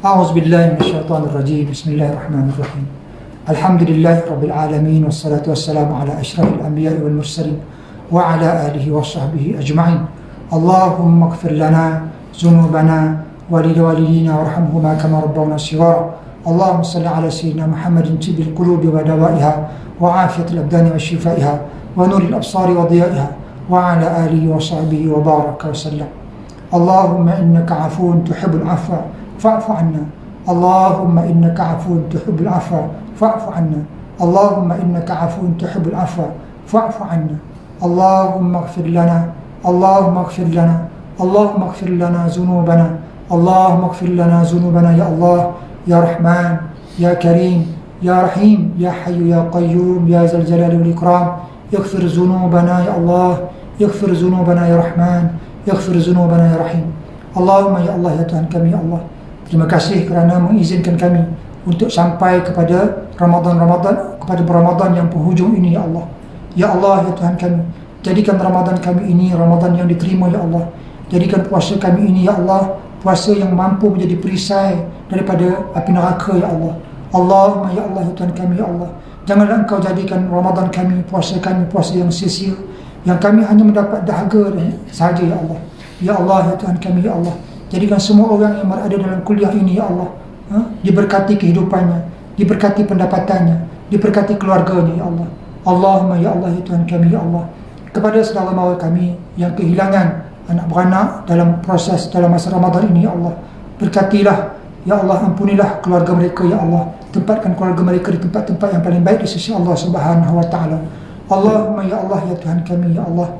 S2: A'udzubillahi minasyaitonirrajim. Bismillahirrahmanirrahim. Alhamdulillahi rabbil alamin, wassalatu wassalamu ala asyrafil anbiya'i wal mursalin wa ala alihi wa sahbihi ajma'in. Allahumma ighfir lana dhunubana wa liwalidina warhamhuma kama rabbawna shighara. Allahumma salli ala sayyidina Muhammadin tibbil qulubi wa dawaiha wa afiyatil abdani wa shifaiha wa nuril absari wa diya'iha wa ala alihi wa sahbihi wa baraka wa sallam. Allahumma innaka afuwun tuhibbul afwa fa'fu anna. Allahumma innaka afuwun tuhibbul afwa fa'fu anna. Allahumma innaka afuwun tuhibbul afwa fa'fu anna. Allahumma ighfir lana, Allahumma ighfir lana, Allahumma ighfir lana dhunubana, Allahumma ighfir lana dhunubana ya Allah, ya Rahman, ya Karim, ya Rahim, ya Hayyu ya Qayyum, ya Zal Jalali wal Ikram. Ighfir dhunubana ya Allah, ighfir dhunubana ya Rahman, ighfir dhunubana ya Rahim. Allahumma ya Allah, ya Tuhan kami ya Allah, terima kasih kerana mengizinkan kami untuk sampai kepada Ramadan, kepada Ramadan yang penghujung ini ya Allah. Ya Allah, ya Tuhan kami, jadikan Ramadan kami ini Ramadan yang diterima ya Allah. Jadikan puasa kami ini ya Allah puasa yang mampu menjadi perisai daripada api neraka ya Allah. Allahumma ya Allah, ya Tuhan kami ya Allah, janganlah Engkau jadikan Ramadan kami puasa yang sia-sia, yang kami hanya mendapat dahaga sahaja ya Allah. Ya Allah, ya Tuhan kami ya Allah, jadikan semua orang yang berada dalam kuliah ini ya Allah, diberkati kehidupannya, diberkati pendapatannya, diberkati keluarganya ya Allah. Allahumma ya Allah, ya Tuhan kami ya Allah, kepada saudara mara kami yang kehilangan anak beranak dalam masa Ramadan ini ya Allah, berkatilah ya Allah, ampunilah keluarga mereka ya Allah, tempatkan keluarga mereka di tempat-tempat yang paling baik di sisi Allah Subhanahu wa taala. Allahumma ya Allah, ya Tuhan kami ya Allah,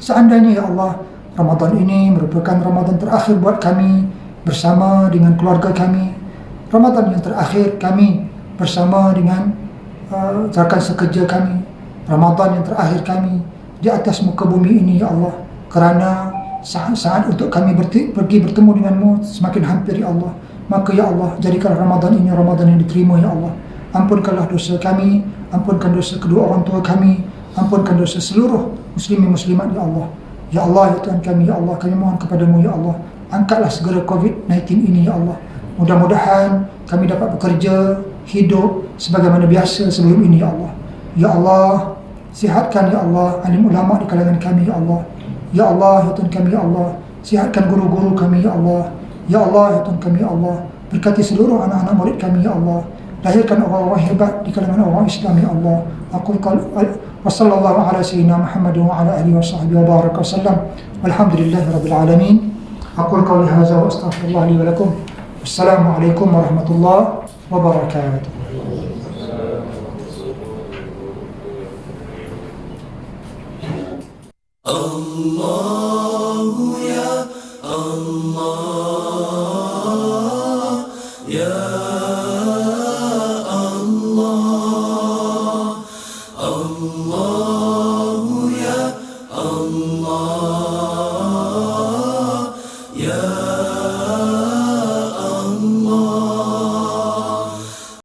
S2: seandainya ya Allah Ramadan ini merupakan Ramadan terakhir buat kami bersama dengan keluarga kami, Ramadan yang terakhir kami bersama dengan rakan sekerja kami, Ramadan yang terakhir kami di atas muka bumi ini ya Allah, kerana saat-saat untuk kami pergi bertemu denganmu semakin hampir ya Allah. Maka ya Allah, jadikan Ramadan ini Ramadan yang diterima ya Allah. Ampunkanlah dosa kami, ampunkan dosa kedua orang tua kami, ampunkan dosa seluruh muslimin muslimat ya Allah. Ya Allah, ya Tuhan kami ya Allah, kami mohon kepadamu ya Allah, angkatlah segera COVID-19 ini ya Allah. Mudah-mudahan kami dapat bekerja, hidup sebagaimana biasa sebelum ini ya Allah. Ya Allah, sihatkan ya Allah alim ulama di kalangan kami ya Allah. Ya Allah, ya Tuhan kami ya Allah, sihatkan guru-guru kami ya Allah. Ya Allah, ya Tuhan kami ya Allah, berkati seluruh anak-anak murid kami ya Allah, lahirkan orang-orang hebat di kalangan orang Islam ya Allah. Aku wa sallallahu ala sayyidina Muhammad wa ala alihi wa sahbihi wa baraka wa sallam. Walhamdulillahi rabbil alamin. Aqul qawli hadza wa astaghfirullah li wa lakum. Wassalamualaikum warahmatullahi wabarakatuh.
S1: Allahu ya Allah, ya Allah, Allahu ya Allah, ya